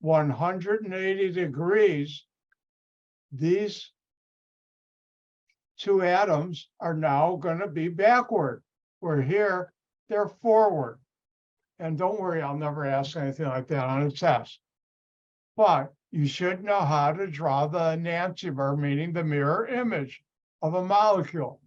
180 degrees, these two atoms are now going to be backward. Where here, they're forward. And don't worry, I'll never ask anything like that on a test. But you should know how to draw the enantiomer, meaning the mirror image of a molecule.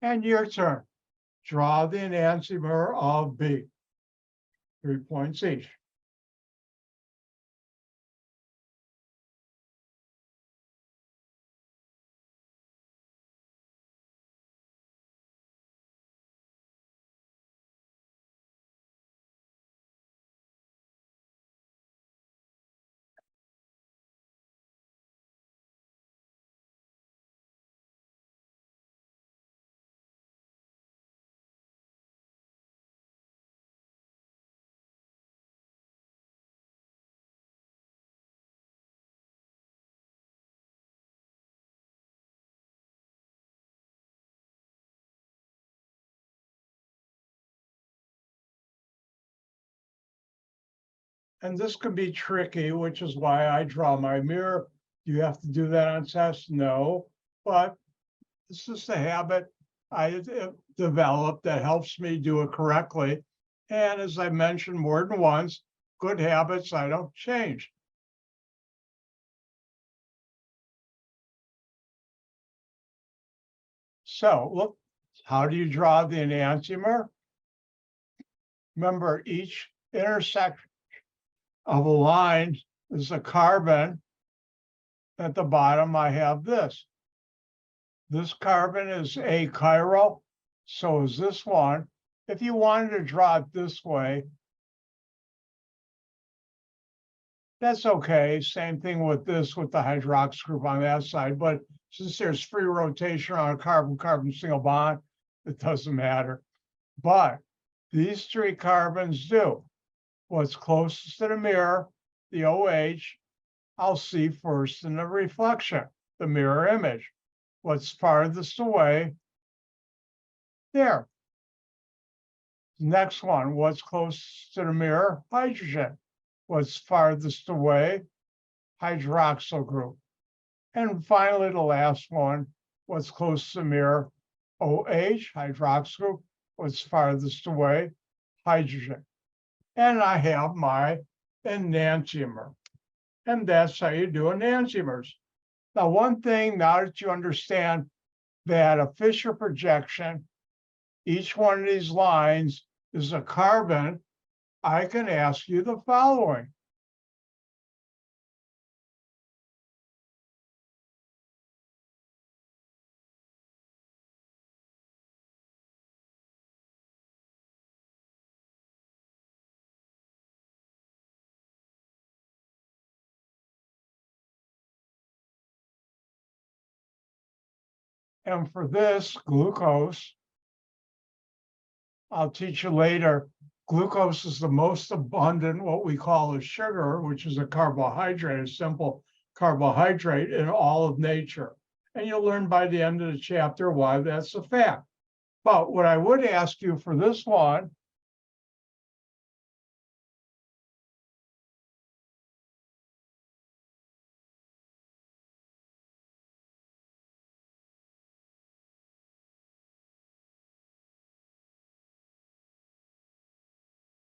And your turn. Draw the enantiomer of B. 3 points each. And this can be tricky, which is why I draw my mirror. Do you have to do that on tests? No, but it's just a habit I developed that helps me do it correctly. And as I mentioned more than once, good habits I don't change. So look, how do you draw the enantiomer? Remember, each intersection of a line is a carbon. At the bottom, I have this. This carbon is achiral, so is this one. If you wanted to draw it this way, that's okay. Same thing with this, with the hydroxyl group on that side. But since there's free rotation on a carbon-carbon single bond, it doesn't matter. But these three carbons do. What's closest to the mirror, the OH, I'll see first in the reflection, the mirror image. What's farthest away, there. Next one, what's closest to the mirror? Hydrogen. What's farthest away? Hydroxyl group. And finally, the last one, what's closest to the mirror? OH, hydroxyl group. What's farthest away? Hydrogen. And I have my enantiomer. And that's how you do enantiomers. Now, one thing, now that you understand that a Fisher projection, each one of these lines is a carbon, I can ask you the following. And for this, glucose, I'll teach you later, glucose is the most abundant, what we call a sugar, which is a carbohydrate, a simple carbohydrate in all of nature. And you'll learn by the end of the chapter why that's a fact. But what I would ask you for this one,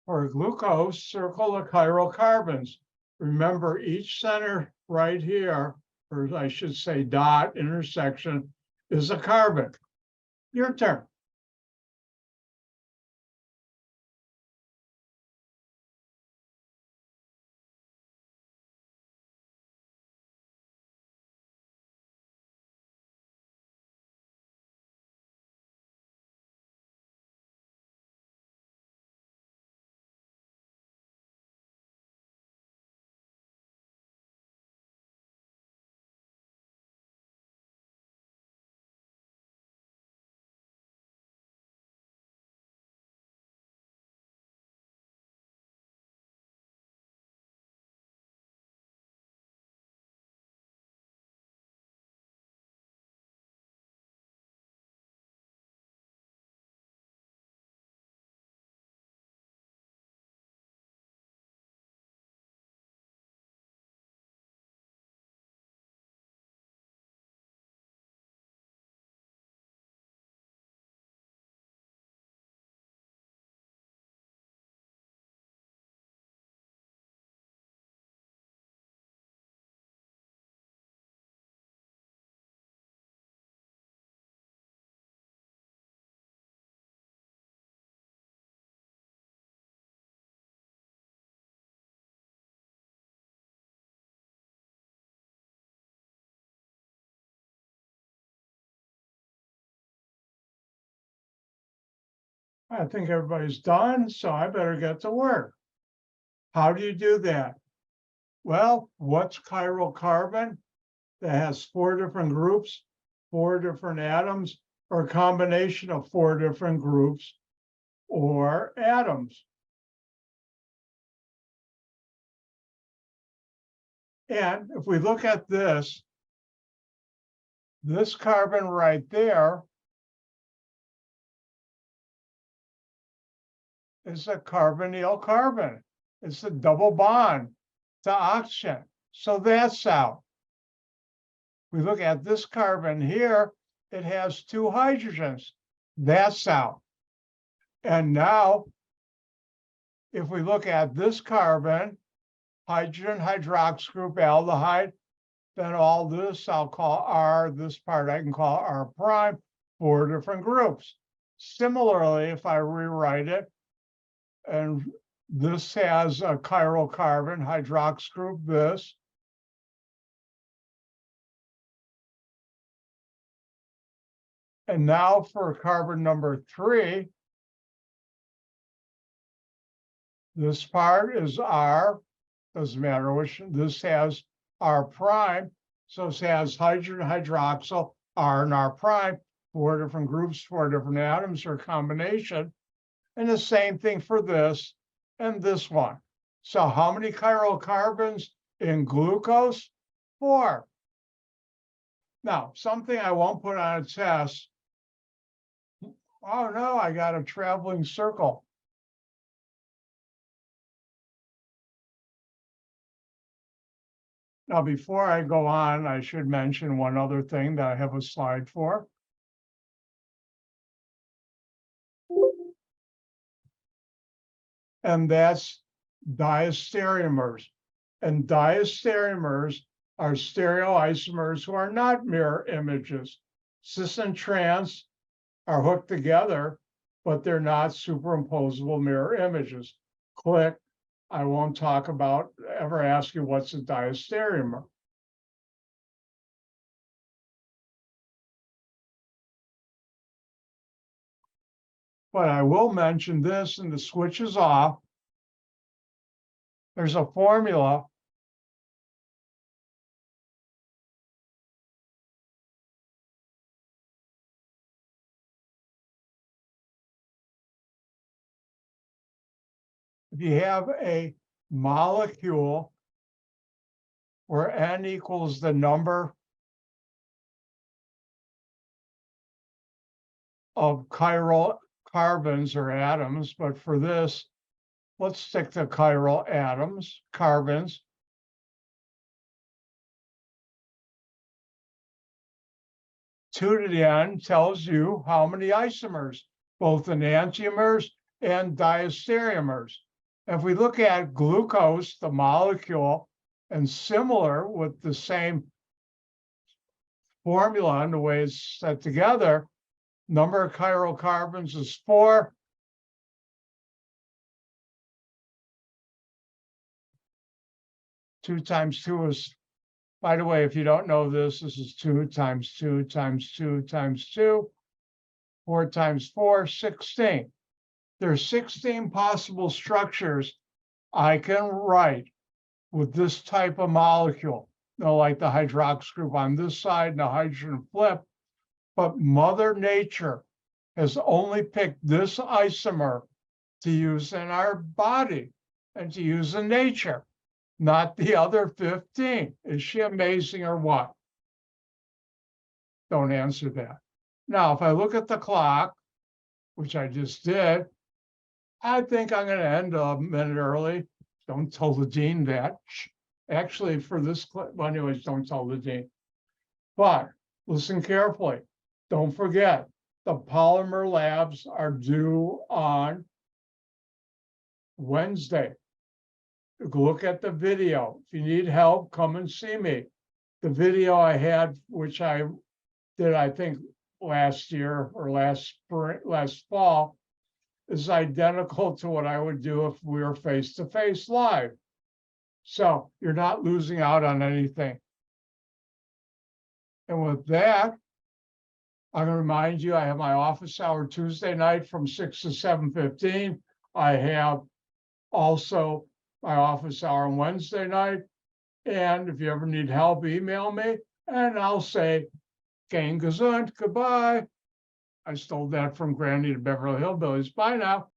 for glucose, circle the chiral carbons. Remember, each center right here, or I should say dot intersection, is a carbon. Your turn. I think everybody's done, so I better get to work. How do you do that? Well, what's chiral carbon? That has 4 different groups, 4 different atoms, or a combination of 4 different groups or atoms. And if we look at this carbon right there is a carbonyl carbon. It's a double bond to oxygen. So that's out. We look at this carbon here, it has 2 hydrogens. That's out. And now, if we look at this carbon, hydrogen hydroxy group aldehyde, then all this I'll call R, this part I can call R prime, 4 different groups. Similarly, if I rewrite it, and this has a chiral carbon, hydroxy group, this. And now for carbon number 3, this part is R, doesn't matter which, this has R prime, so it has hydrogen hydroxyl, R and R prime, 4 different groups, 4 different atoms or combination. And the same thing for this and this one. So how many chiral carbons in glucose? 4. Now, something I won't put on a test. Oh no, I got a traveling circle. Now, before I go on, I should mention one other thing that I have a slide for. And that's diastereomers. And diastereomers are stereoisomers who are not mirror images. Cis and trans are hooked together, but they're not superimposable mirror images. Click. I won't talk about, ever ask you what's a diastereomer. But I will mention this, and the switch is off. There's a formula. If you have a molecule where N equals the number of chiral carbons or atoms, but for this, let's stick to chiral atoms, carbons. Two to the N tells you how many isomers, both enantiomers and diastereomers. If we look at glucose, the molecule, and similar with the same formula and the way it's set together, number of chiral carbons is 4. Two times 2 is, by the way, if you don't know this, this is 2 times 2 times 2 times 2. 4 times 4, 16. There's 16 possible structures I can write with this type of molecule. Like the hydroxy group on this side and the hydrogen flip. But Mother Nature has only picked this isomer to use in our body and to use in nature, not the other 15. Is she amazing or what? Don't answer that. Now, if I look at the clock, which I just did, I think I'm going to end a minute early. Don't tell the dean that. Actually, for this clip, well, anyways, don't tell the dean. But listen carefully. Don't forget, the polymer labs are due on Wednesday. Look at the video. If you need help, come and see me. The video I had, which I did, I think, last year or last fall, is identical to what I would do if we were face-to-face live. So you're not losing out on anything. And with that, I'm gonna remind you, I have my office hour Tuesday night from 6 to 7:15. I have also my office hour on Wednesday night. And if you ever need help, email me and I'll say, "Gang gesund, goodbye." I stole that from Granny to Beverly Hillbillies. Bye now.